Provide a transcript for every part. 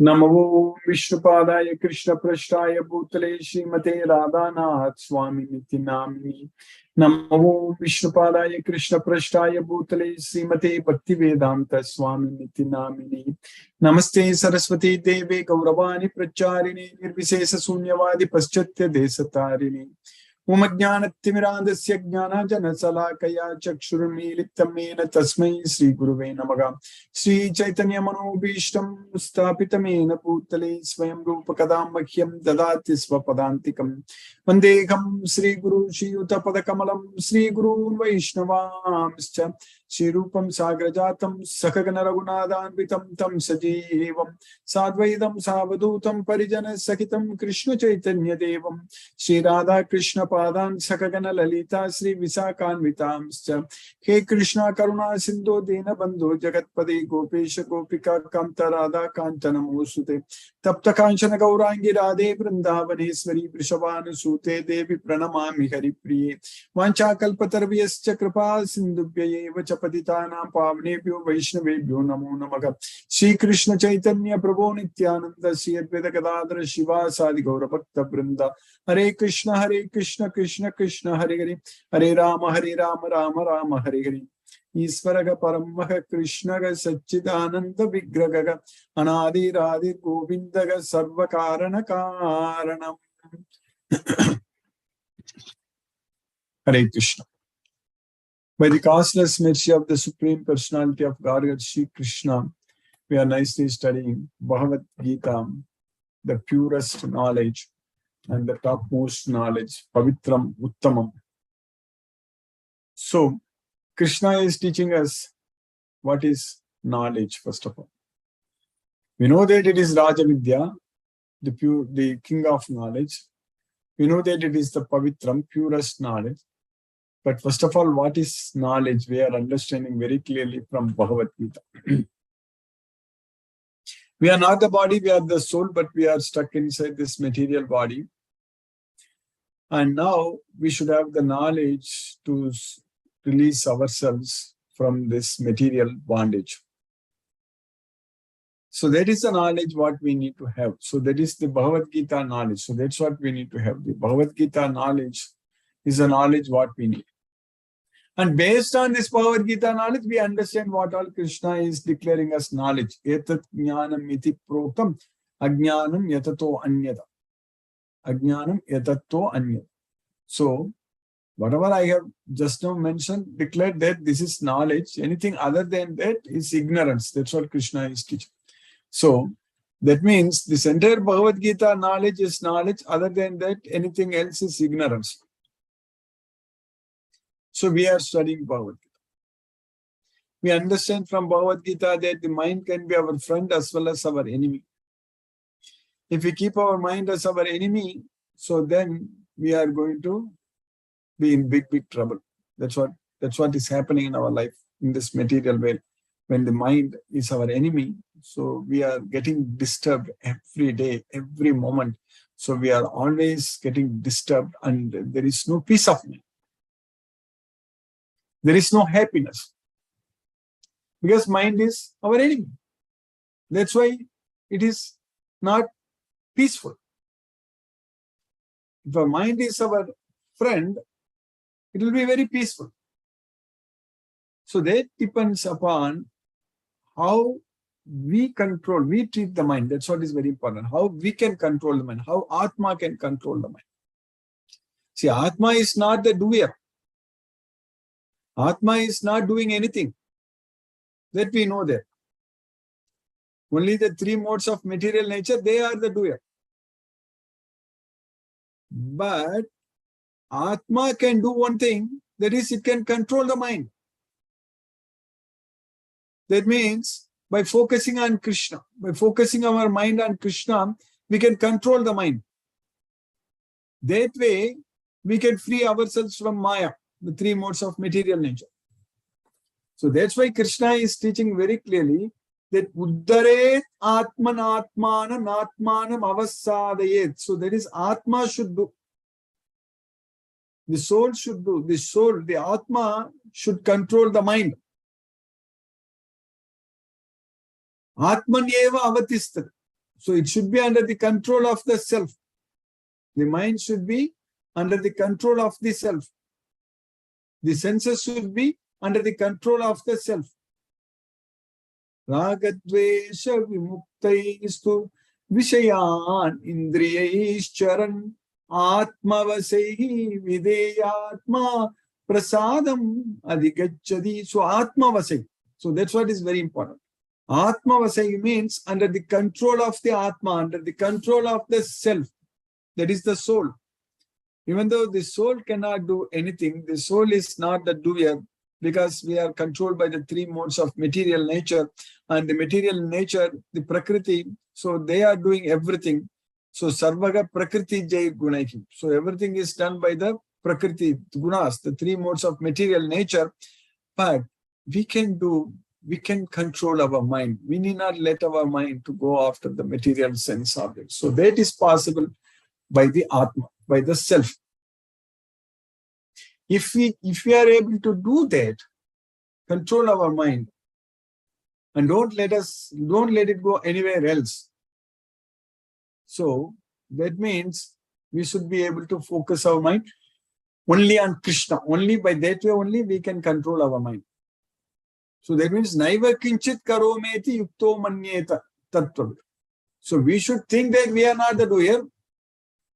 Namo Vishnupadaya Krishna Prashtaya Bhutale Srimate Radhanath Swami Niti Namini. Namo Vishnupadaya Krishna Prashtaya Bhutale Srimate Bhaktivedanta Swami Niti Namini. Namaste Saraswati Deve Gauravani Pracharini Nirvisesa Sunyavadi Paschatya Desatarini. Umajnanattimirandasya jnana salakaya chakshurmilitamena tasmai Sri Guruve Namaha. Sri Chaitanya Manobhishtam Stapitamena Bhutale Swayam Rupa Kadambakhyam Dadati Swapadantikam. Vandeham Sri Guru Shri Yuta Padakamalam Sri Guru Vaishnavamscha Sri Rupam Sagrajatam Sakagana Raghunadanvitam Tam Sajeevam Sadvaidam Savadutam Parijana Sakitam Krishna Chaitanya Devam Sri Radha Krishna Padan Sakagana Lalita Sri Visakanvitamscha. He Krishna Karuna Sindhu Dina Bandhu Jagatpade Gopesha Gopika Kanta Radha Kantana Musute Tapta Kanchana Gaurangi Radhe Vrindavaneshwari Prishavanu Sute Devi Pranamami Hari Priye Vancha Kalpatarvyascha Kripa Sindhubhyaye Vachapatitanam Pavnebhyo Vaishnavebhyo Namo Namaha. Sri Krishna Chaitanya Prabhu Nityananda Sri Advaita Gadadhara Shiva Sadi Gaura Bhakta Vrinda. Hare Krishna Krishna Krishna Hare Hare Hare Rama Rama Rama Hare Hare. Isvaraga Paramaha Krishnaga Satchidananda Vigraga Anadi Radhi Govindaga Sarvakarana Karanam. Hare Krishna. By the causeless mercy of the Supreme Personality of Godhead Sri Krishna, we are nicely studying Bhagavad Gita, the purest knowledge and the topmost knowledge, Pavitram Uttamam. So, Krishna is teaching us what is knowledge, first of all. We know that it is Raja Vidya, the king of knowledge. We know that it is the Pavitram, purest knowledge. But first of all, what is knowledge? We are understanding very clearly from Bhagavad Gita. We are not the body, we are the soul, but we are stuck inside this material body. And now we should have the knowledge to release ourselves from this material bondage. So that is the knowledge what we need to have. So that is the Bhagavad Gita knowledge. So that's what we need to have. The Bhagavad Gita knowledge is the knowledge what we need. And based on this Bhagavad Gita knowledge, we understand what all Krishna is declaring as knowledge. Etat jnanam iti protam ajnanam yatato anyata. Ajnanam yatato anyata. So, whatever I have just now mentioned, declared that this is knowledge. Anything other than that is ignorance. That's what Krishna is teaching. So, that means this entire Bhagavad Gita knowledge is knowledge. Other than that, anything else is ignorance. So we are studying Bhagavad Gita. We understand from Bhagavad Gita that the mind can be our friend as well as our enemy. If we keep our mind as our enemy, so then we are going to be in big trouble. That's what is happening in our life in this material world. When the mind is our enemy, so we are getting disturbed every day, every moment. So we are always getting disturbed and there is no peace of mind. There is no happiness. Because mind is our enemy. That's why it is not peaceful. If our mind is our friend, it will be very peaceful. So that depends upon how we treat the mind. That's what is very important. How we can control the mind. How Atma can control the mind. See, Atma is not the doer. Atma is not doing anything. That we know that. Only the three modes of material nature, they are the doer. But Atma can do one thing, that is, it can control the mind. That means, by focusing on Krishna, by focusing our mind on Krishna, we can control the mind. That way, we can free ourselves from Maya, the three modes of material nature. So that's why Krishna is teaching very clearly that Uddaret Atman Atmanam Atmanam Avasadayet. So that is Atma should do. The soul should do. The Atma should control the mind. Atmanyeva avatisthat. So it should be under the control of the self. The mind should be under the control of the self. The senses should be under the control of the self. Ragadvesha vimuktaistu vishayan indriyaischaran atmavasaihi videyatma prasadam adhigacchadi. So atmavasai. So that's what is very important. Atmavasai means under the control of the Atma, under the control of the self. That is the soul. Even though the soul cannot do anything, the soul is not the doer, because we are controlled by the three modes of material nature. And the material nature, the Prakriti, so they are doing everything. So Sarvaga Prakriti Jai Gunaihi. So everything is done by the Prakriti, Gunas, the three modes of material nature. But we can control our mind. We need not let our mind to go after the material sense objects. So that is possible by the Atma, by the self. If we are able to do that, control our mind, and don't let it go anywhere else. So that means we should be able to focus our mind only on Krishna. Only by that way only we can control our mind. So that means naiva kinchit karometi yukto manyeta tattva. So we should think that we are not the doer.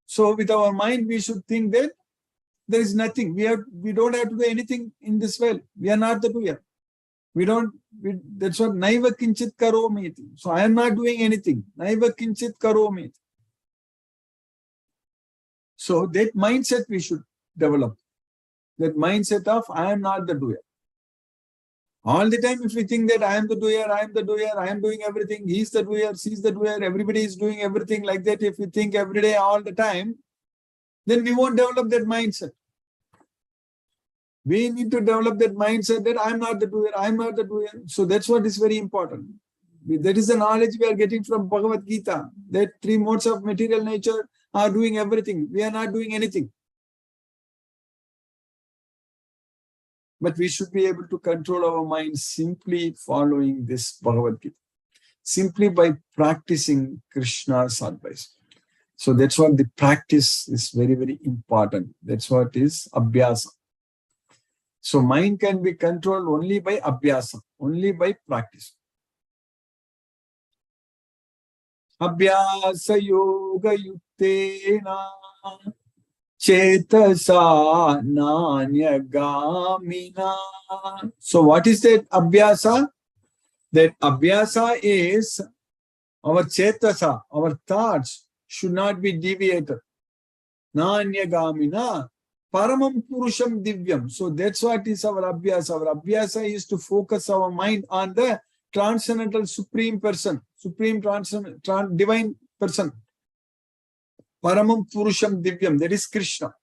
So with our mind we should think that there is nothing. We don't have to do anything in this world. We are not the doer. That's what naiva kinchit karometi. So I am not doing anything. Naiva kinchit karometi. So that mindset we should develop. That mindset of I am not the doer. All the time if we think that I am the doer, I am doing everything, he is the doer, she is the doer, everybody is doing everything like that, if we think every day, all the time, then we won't develop that mindset. We need to develop that mindset that I am not the doer, I am not the doer. So that's what is very important. That is the knowledge we are getting from Bhagavad Gita, that three modes of material nature are doing everything. We are not doing anything. But we should be able to control our mind simply following this Bhagavad Gita, simply by practicing Krishna's advice. So that's what the practice is very, very important. That's what is abhyasa. So mind can be controlled only by abhyasa, only by practice. Abhyasa yoga yuktena Chetasa nanya gamina. So what is that abhyasa? That abhyasa is our chetasa, our thoughts should not be deviated. Nanya gamina. Paramam purusham divyam. So that's what is our abhyasa. Our abhyasa is to focus our mind on the transcendental supreme person, supreme divine person. Paramam Purusham Divyam, that is Krishna.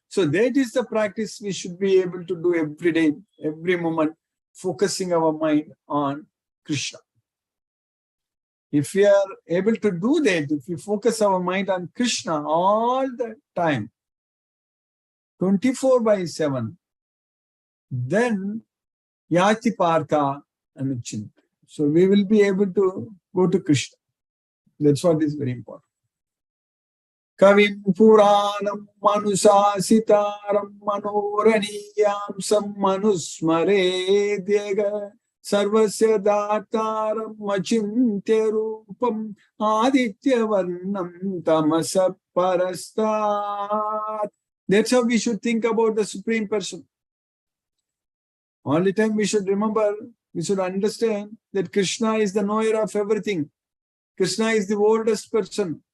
So that is the practice we should be able to do every day, every moment, focusing our mind on Krishna. If we are able to do that, if we focus our mind on Krishna all the time, 24/7, then Yati Partha Anuchinta. So we will be able to go to Krishna. That's what is very important. Kavim Puranam Manusasitaram Manoraniyam Sammanusmare Dega Sarvasya Dataram Achintya Rupam Aditya Varnam Tamasa Parastat. That's how we should think about the Supreme Person. All the time we should remember, we should understand that Krishna is the knower of everything. Krishna is the oldest person.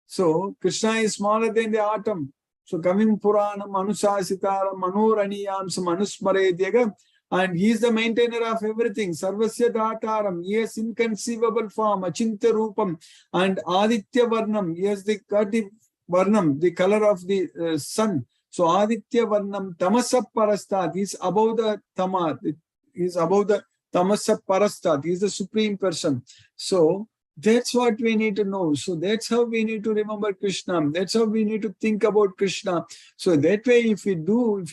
So Krishna is smaller than the atom. So Kavim Puranam Manusasitaram Manoraniyam Manusmare Dega, and he is the maintainer of everything. Sarvasya Dataram, he has inconceivable form, Achintya Rupam, and Aditya Varnam, he has the Varnam, the color of the sun. So Aditya Varnam Tamasa Parastat, he is above the Tama, he is above the Tamasa Parastat, he is the supreme person. So That's what we need to know. So that's how we need to remember Krishna. That's how we need to think about Krishna. So that way, if we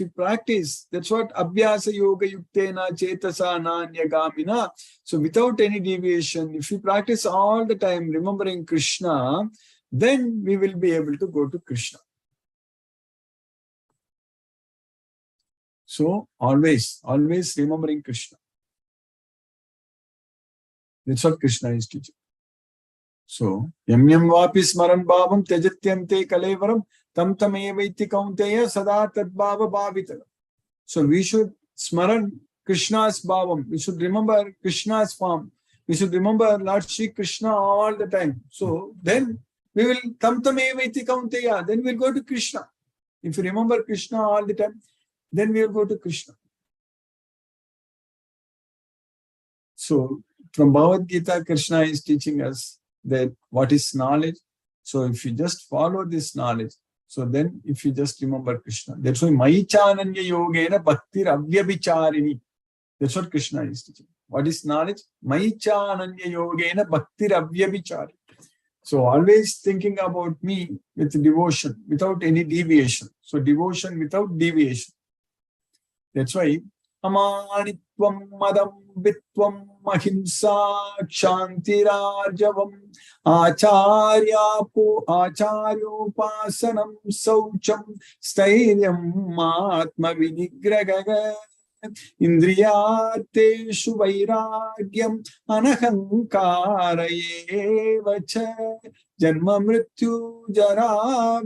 practice, that's what Abhyasa Yoga Yuktena Chetasa Nanya. So without any deviation, if we practice all the time remembering Krishna, then we will be able to go to Krishna. So always remembering Krishna. That's what Krishna is teaching. So, yam vapi smaran bhavam tyajatyante kalevaram tam tamevaiti kaunteya sada tadbhava bhavitala. So we should smaran Krishna's bhavam. We should remember Krishna's form. We should remember Lord Shri Krishna all the time. So then we will tam tamevaiti kaunteya. Then we'll go to Krishna. If you remember Krishna all the time, then we will go to Krishna. So from Bhagavad Gita, Krishna is teaching us that what is knowledge. So if you just follow this knowledge, so then if you just remember Krishna, that's why Maichananya Yogena Bhaktir Avyabhicharini. That's what Krishna is teaching. What is knowledge? Maichananya Yogena Bhaktir Avyabhicharini. So always thinking about me with devotion, without any deviation. So devotion without deviation. That's why Amanitvam madam bitvam ahimsa kshantirarjavam acharyopasanam saucham stairyam atma vinigragaga indriyateshu vairagyam anahankara evacha janma mrityu jara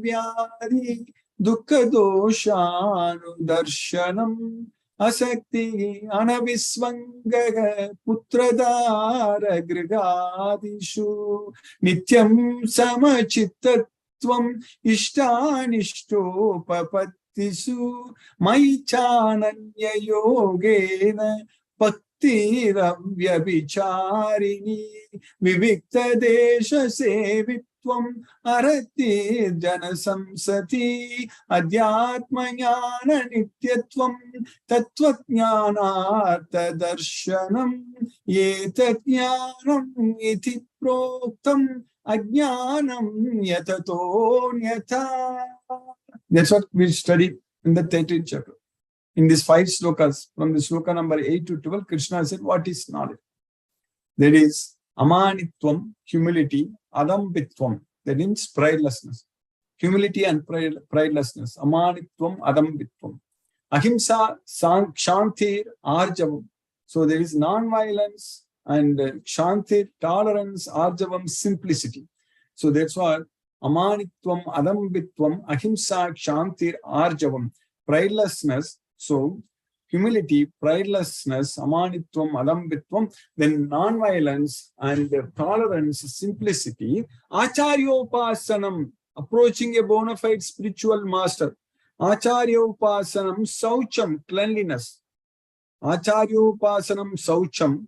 vyadi dukkha doshanu darshanam asakti anavisvangaga putradara grigadishu nityam samachittatvam ishtanishtopapattisu maichananya yogena bhaktiravyabicharini vivikta desha sevitvam arati jana samsati adhyatma jnana nityatvam tattva jnanartha darshanam yetat jnanam iti proktam ajnanam yatato nyatha. That's what we study in the 13th chapter. In these 5 slokas, from the sloka number 8 to 12, Krishna said, what is knowledge? That is amanitvam, humility, adambitvam, that means pridelessness. Humility and pridelessness. Amanitvam, adambitvam. Ahimsa, kshantir, arjavam. So there is non-violence and kshantir, tolerance, arjavam, simplicity. So that's what amanitvam, adambitvam, ahimsa, kshantir, arjavam. Pridelessness. So humility, pridelessness, amanitvam, adambitvam, then non-violence and tolerance, simplicity. Acharyopasanam, approaching a bona fide spiritual master. Acharyopasanam, saucham, cleanliness. Acharyopasanam, saucham.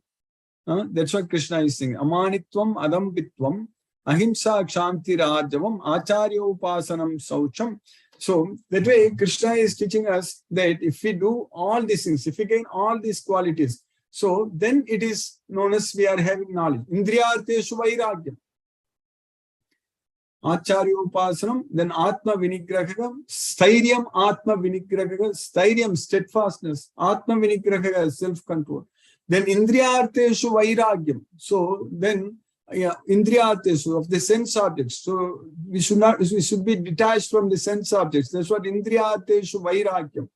That's what Krishna is saying. Amanitvam, adambitvam, ahimsa, kshanti, rajavam, acharyopasanam, saucham. So that way Krishna is teaching us that if we do all these things, if we gain all these qualities, so then it is known as we are having knowledge. Indriyarteshu vairagyam. Acharyopasanam, then Atma Vinigrahagam, Stairyam Atma Vinigrahagam, Stairyam steadfastness, Atma Vinigrahagam self-control. Then Indriyarteshu vairagyam. So then Indriyatesu, of the sense objects. So we should be detached from the sense objects. That's what Indriyateshu vairagyam.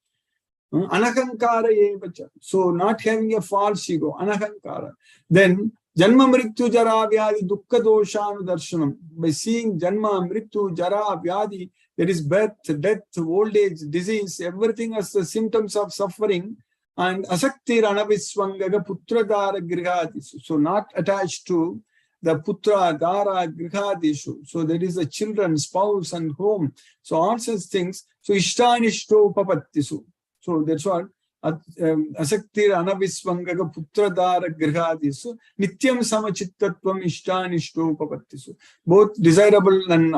Anahankara evacha. So not having a false ego, anahankara. Then janma mrityu jara vyadi dukkha doshanu darshanam. By seeing janma, mrityu, jara, vyadi, that is birth, death, old age, disease, everything as the symptoms of suffering. And asaktir anaviswangaga putradara grihadisu. So not attached to the putra, dara, grihadishu. So there is a children, spouse, and home. So all such things. So ishtanishto papattisu. So that's what asaktir anaviswangaga putra, dara, grihadisu. Nityam samachittatvam ishtanishto papattisu. Both desirable and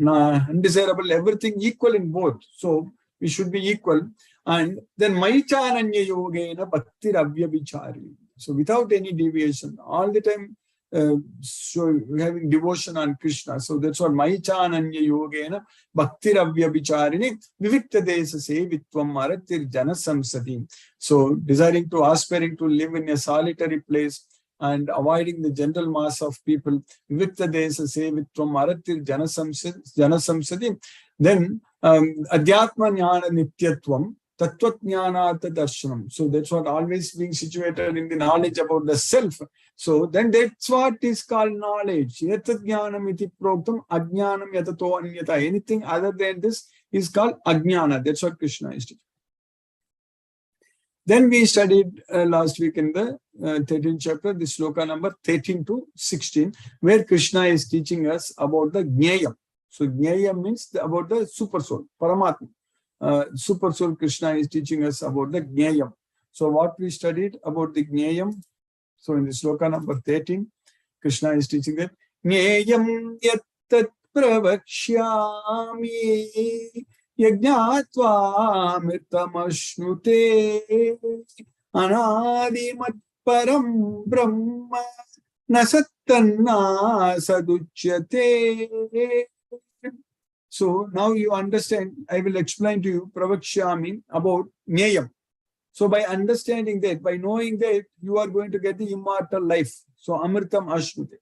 undesirable, everything equal in both. So we should be equal. And then maichananya yogena bhaktir avyabhichari. So without any deviation, all the time so having devotion on Krishna. So that's what Maichananya Yogena Bhakti Ravyabhicharini Vivikta Desa Sevitvam Maratir Jana Samsati. So desiring to, aspiring to live in a solitary place and avoiding the general mass of people, Vivikta Desa Sevitvam Maratir Jana Samsati. Then Adhyatma Jnana Nityatvam Tattva-jnanartha darshanam. So that's what always being situated in the knowledge about the self. So then that's what is called knowledge. Yatat jnanam iti proktam ajnanam yatato anyata. Anything other than this is called ajnana. That's what Krishna is teaching. Then we studied last week in the 13th chapter, the sloka number 13 to 16, where Krishna is teaching us about the jnayam. So jnayam means about the super soul, Paramatma. Super soul Krishna is teaching us about the Jnayam. So what we studied about the Jnayam, so in the sloka number 13, Krishna is teaching that Jnayam yattat pravakshyami yajnatva mritamashnuте anadimat param brahma nasattanna saduchyate. So now you understand, I will explain to you Pravakshami about Nyayam. So by understanding that, by knowing that, you are going to get the immortal life. So Amritam Ashnute.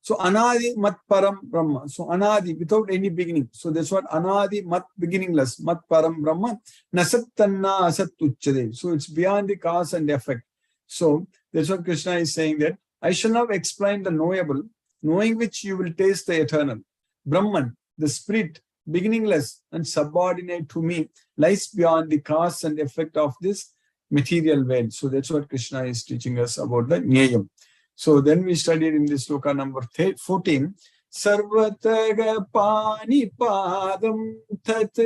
So Anadi Mat Param Brahma. So Anadi, without any beginning. So that's what Anadi Mat, beginningless. Mat Param Brahma. Nasattanna Asat Tuchade. So it's beyond the cause and effect. So that's what Krishna is saying, that I shall now explain the knowable, knowing which you will taste the eternal. Brahman, the spirit, beginningless and subordinate to me, lies beyond the cause and effect of this material world. So that's what Krishna is teaching us about the Nyayam. So then we studied in this sloka number 14, Sarvataga Pani Padam Tat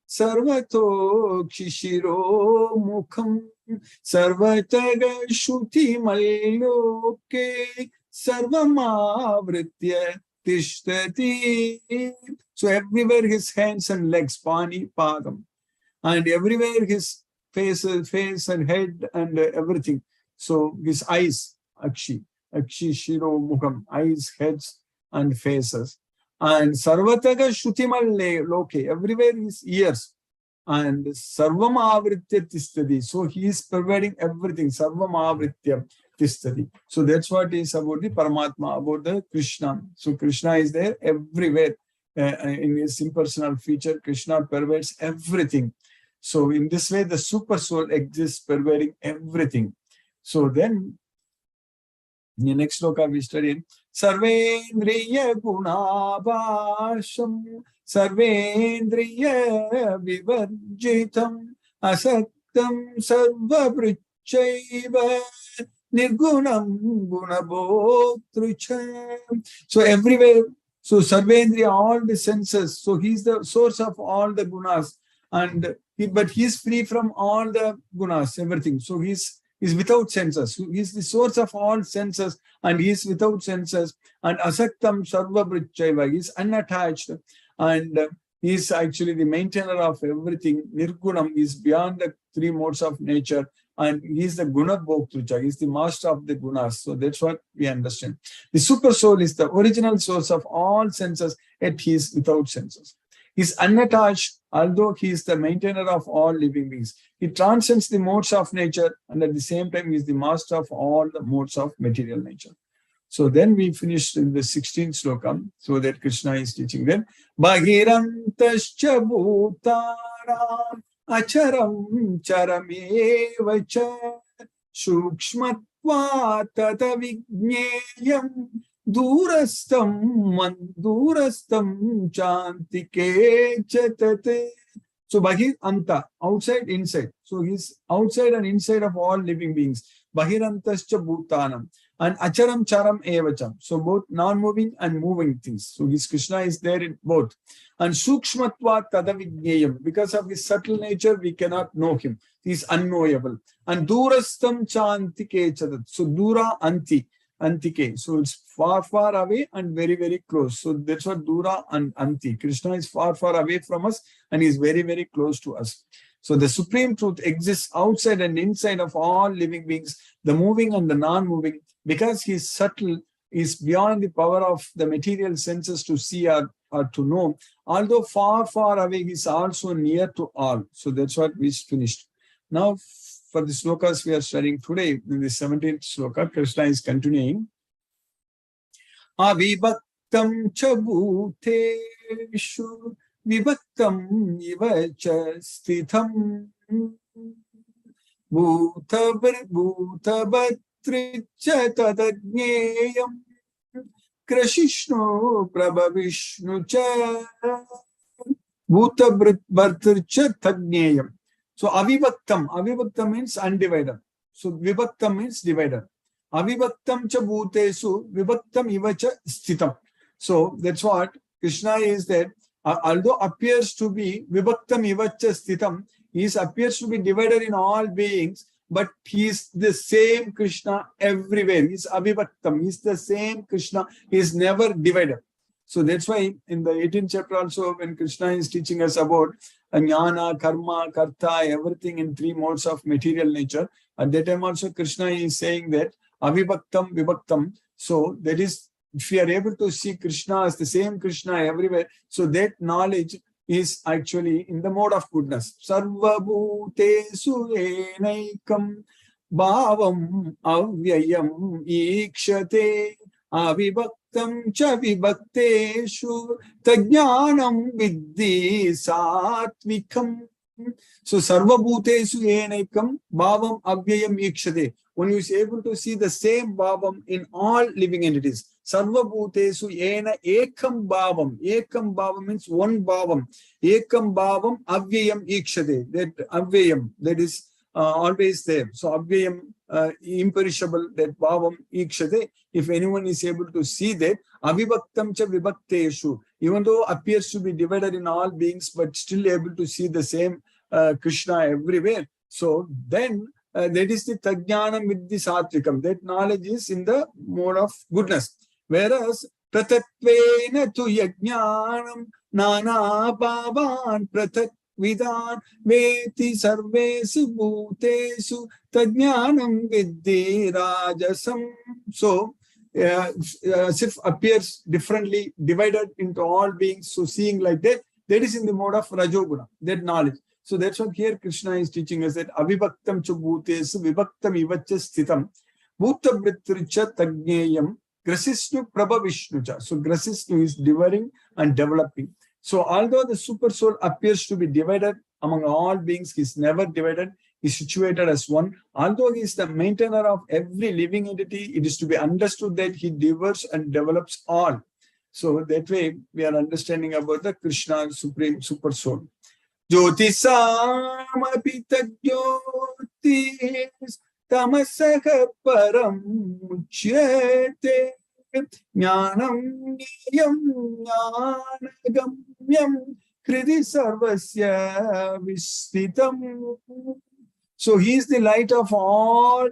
Sarvato Kshishiro Mukham Sarvataga Shuti Malloke Sarvamavritya Tishtati. So everywhere his hands and legs, Pani Padam, and everywhere his face and head and everything. So his eyes, Akshi Shiro Mukham, eyes, heads and faces. And Sarvataga Shutimal Loke, everywhere his ears. And Sarvam Avritya Tishtati. So he is pervading everything. Sarvam Avritya Tishtati. So that's what is about the Paramatma, about the Krishna. So Krishna is there everywhere. In his impersonal feature, Krishna pervades everything. So in this way, the super soul exists pervading everything. So then, in the next sloka we studied, Sarvendriya Gunabhasham Sarvendriya Vivarjitam Asaktam Sarvabhrichaiva Nirgunam Gunabhotrucham. So everywhere, so Sarvendriya, all the senses, so he is the source of all the gunas, and but he is free from all the gunas, everything. So he is without senses. So he is the source of all senses, and he is without senses. And Asaktam Sarvabhrichaiva, he is unattached, and he is actually the maintainer of everything. Nirgunam is beyond the three modes of nature, and he is the Guna Bhoktrucha, he is the master of the gunas. So that's what we understand. The super soul is the original source of all senses, yet he is without senses. He is unattached, although he is the maintainer of all living beings. He transcends the modes of nature, and at the same time he is the master of all the modes of material nature. So then we finished in the 16th sloka, so that Krishna is teaching them, Bhagirantascha bhutaram acharam charamevacha shukshmatva tata vijneyam durastam chantike chatate. So Bahir Anta, outside, inside. So he's outside and inside of all living beings. Bahirantascha bhutanam. And acharam charam evacham. So both non-moving and moving things. So his Krishna is there in both. And sukshmatva tadavijneyam. Because of his subtle nature, we cannot know him. He is unknowable. And durastam chantike chatat. So dura anti. Antike. So it's far, far away and very, very close. So that's what Dura and Anti. Krishna is far, far away from us and is very, very close to us. So the supreme truth exists outside and inside of all living beings, the moving and the non-moving, because he is subtle, is beyond the power of the material senses to see or to know. Although far, far away, he is also near to all. So that's what we finished. Now, for the slokas we are studying today, in the 17th sloka, Krishna is continuing. Avibhaktam cha bhuteshu vibhaktam iva cha sthitham bhutabatricha tadajneyam krishno prabhavishnu cha bhutabatricha tadjneyam. So avibhaktam means undivided. So vibhaktam means divided. Avibhaktam cha bhutesu vibhaktam iva cha sthitam. So that's what Krishna is, that although appears to be vibhaktam iva cha sthitam, he appears to be divided in all beings, but he is the same Krishna everywhere. He is avibhaktam. He is the same Krishna. He is never divided. So that's why in the 18th chapter also, when Krishna is teaching us about jnana, karma, karta, everything in three modes of material nature, at that time also Krishna is saying that avibhaktam, vibhaktam. So that is, if we are able to see Krishna as the same Krishna everywhere, so that knowledge is actually in the mode of goodness. Sarva bhutesu enaikam bhavam avyayam ikshate avibhaktam cha vibhakteshu tajnanam viddhi satvikam. So sarva bhutesu enaikam bhavam avyayam ikshate. When you is able to see the same bhavam in all living entities. Sarva bhutesu ena ekam bhavam. Ekam bhavam means one bhavam. Ekam bhavam avyayam ikshate. That avyayam, that is always there. So avyayam, imperishable, that bhavam ikshate. If anyone is able to see that, avibhaktam cha vibhakteshu, even though appears to be divided in all beings, but still able to see the same Krishna everywhere. So then that is the tajnanam viddhi satvikam. That knowledge is in the mode of goodness. Whereas pratattvena tu yajnanam nana bhavan pratatvidan veti sarvesu bhutesu tajnanam viddhi rajasam. So as if appears differently, divided into all beings, so seeing like that, that is in the mode of rajoguna, that knowledge. So that's what here Krishna is teaching us, that avibhaktam cha bhutesu vibhaktam iva cha sthitam bhutabritricha tagnyeyam grasisnu prabhavishnucha. So grasisnu is devouring and developing. So although the super soul appears to be divided among all beings, he is never divided. He is situated as one. Although he is the maintainer of every living entity, it is to be understood that he devours and develops all. So that way we are understanding about the Krishna supreme super soul. Jyotisamapi tajyotis tamasaha param uchyate jnanam niyam jnanagamyam kriti sarvasya vishtitam. So he is the light of all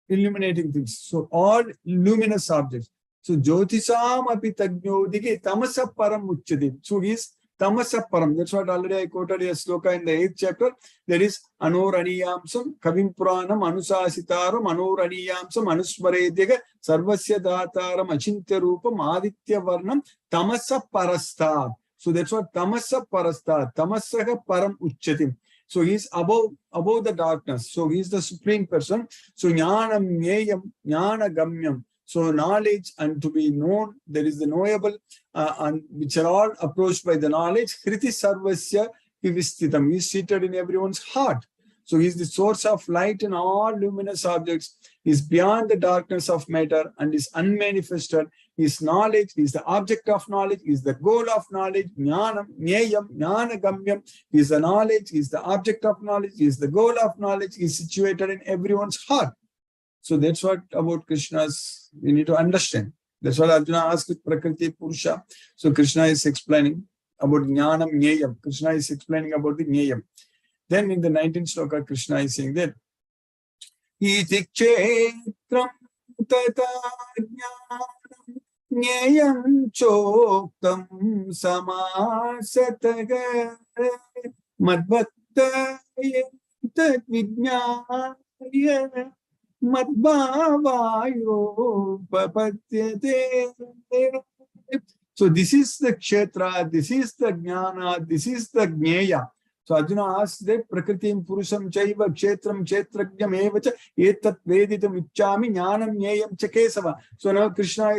illuminating things. So all luminous objects. So Jyotisamapi tajyodike tamasa param uchyate. So he is tamasa param. That's what already I quoted a sloka in the 8th chapter. There is anoraniyamsam kavim puranam anusasitaram anoraniyamsam anusmaredyaga sarvasya dataram achintya rupam aditya varnam tamasa parastad. So that's what tamasa parastad. Tamasaha param uchyatim. So he is above the darkness. So he is the supreme person. So jnanam nyeyam jnana gamyam. So knowledge and to be known, there is the knowable, and which are all approached by the knowledge. Kriti sarvasya vistitam. He is seated in everyone's heart. So he is the source of light in all luminous objects. He is beyond the darkness of matter and is unmanifested. His knowledge is the object of knowledge, is the goal of knowledge. Jnanam, Nyayam, Jnana Gamyam is the knowledge, is the object of knowledge, is the goal of knowledge, is situated in everyone's heart. So that's what about Krishna's, we need to understand. That's what Arjuna asked with Prakriti Purusha. So Krishna is explaining about Jnanam Nyayam. Krishna is explaining about the Nyayam. Then in the 19th sloka, Krishna is saying that Iti kshetram tata jnanam nyayam choktam samasataga madbhaktaya tat vijnaya madbhavayo papatyate. So this is the kshetra, this is the jnana, this is the jnaya. So Arjuna asks that Prakritim Purusham Chaiva Kshetram Kshetrajnam Evacha Etat Veditam Ichchami Jnanam Jnayam Cha Kesava. So now Krishna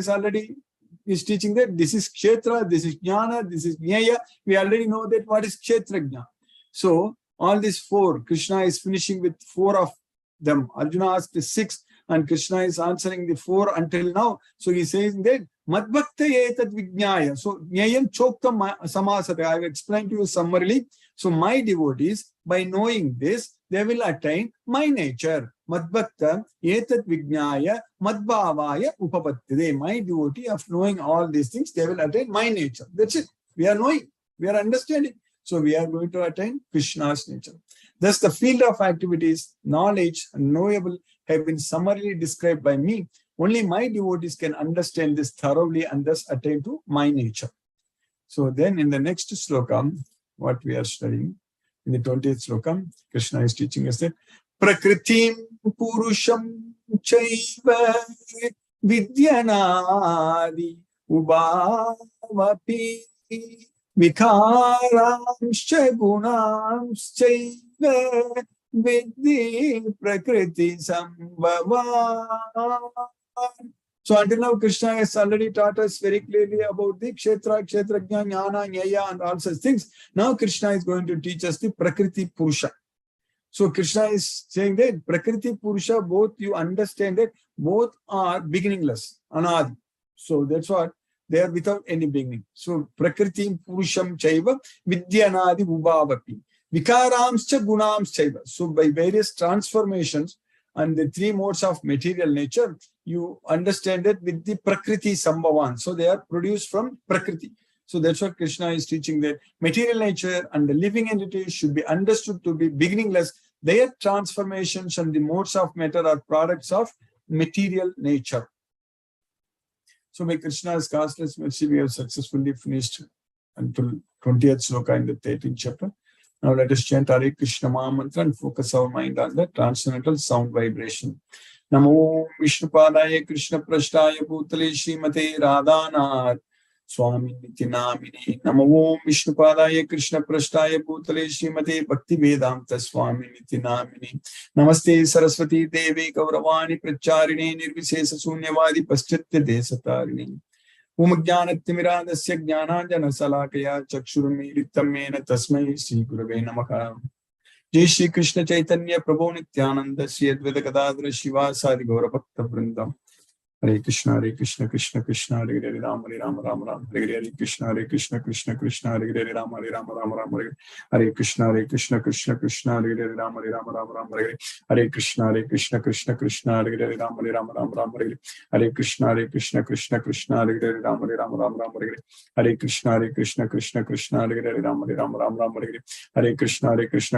is teaching that this is Kshetra, this is Jnana, this is Jnaya. We already know that what is Kshetrajna. So all these four, Krishna is finishing with four of them. Arjuna asked the six and Krishna is answering the four until now. So he says that Madbhakta etat vijnaya. So Jnayam Choktam Samasate. I have explained to you summarily. So my devotees, by knowing this, they will attain my nature. Madbhakta etat vijnaya madbhavaya upapattide. My devotee, of knowing all these things, they will attain my nature. That's it. We are knowing, we are understanding. So we are going to attain Krishna's nature. Thus the field of activities, knowledge, and knowable have been summarily described by me. Only my devotees can understand this thoroughly and thus attain to my nature. So then in the next sloka, what we are studying, in the 20th sloka, Krishna is teaching us that Prakritim Purusham Chaiva Vidyanadi Ubhavapi Vikaramscha Gunamschaiva Vidhi Prakriti Sambhavan. So until now, Krishna has already taught us very clearly about the Kshetra, Kshetrajna, Jnana, Nyaya, and all such things. Now Krishna is going to teach us the Prakriti Purusha. So Krishna is saying that Prakriti Purusha, both you understand that both are beginningless, anadi. So that's what they are without any beginning. So Prakriti Purusham Chaiva Vidyanadi Ubhavapi Vikaramscha Gunams Chaiva. So by various transformations and the three modes of material nature, you understand it with the Prakriti Sambhavan. So they are produced from Prakriti. So that's what Krishna is teaching, that material nature and the living entities should be understood to be beginningless. Their transformations and the modes of matter are products of material nature. So by Krishna's causeless mercy, we have successfully finished until 20th sloka in the 13th chapter. Now let us chant Hare Krishna Maha Mantra and focus our mind on the transcendental sound vibration. Namo Vishnupadaya Krishna Prashtaya Bhutale Srimate Radhanath Swami Niti Namini. Namo Vishnupadaya Krishna Prashtaya Bhutale Srimate Bhakti Vedanta Swami Niti Namini. Namaste Saraswati Devi Gauravani Pracharini Nirvisesa Sunyavadi Paschatya Desatarini. Umajnanatimiradasya Jnananjana Salakaya Chakshurumilitam Mena Tasmai Sri Gurave Namaha. Jai Shri Krishna Chaitanya Prabhu Nityananda Sri Advaita Gadadhara Shiva Sadi Gaura Bhakta Vrindam. Hare Krishna Krishna Krishna Hare Hare Rama Rama Rama Rama Hare Krishna Krishna Krishna Hare Hare Rama Rama Rama Rama Hare Krishna Krishna Krishna Hare Hare Rama Rama Rama Rama Hare Krishna Krishna Krishna Hare Hare Rama Rama Rama Rama Hare Krishna Krishna Krishna Hare Hare Rama Rama Rama Rama Hare Krishna Krishna Krishna Hare Hare Rama Rama Rama Rama Hare Krishna Krishna Krishna Hare Hare Rama Rama Rama Rama Hare Krishna Krishna Krishna Hare Hare Rama Rama Rama Rama Hare Krishna Krishna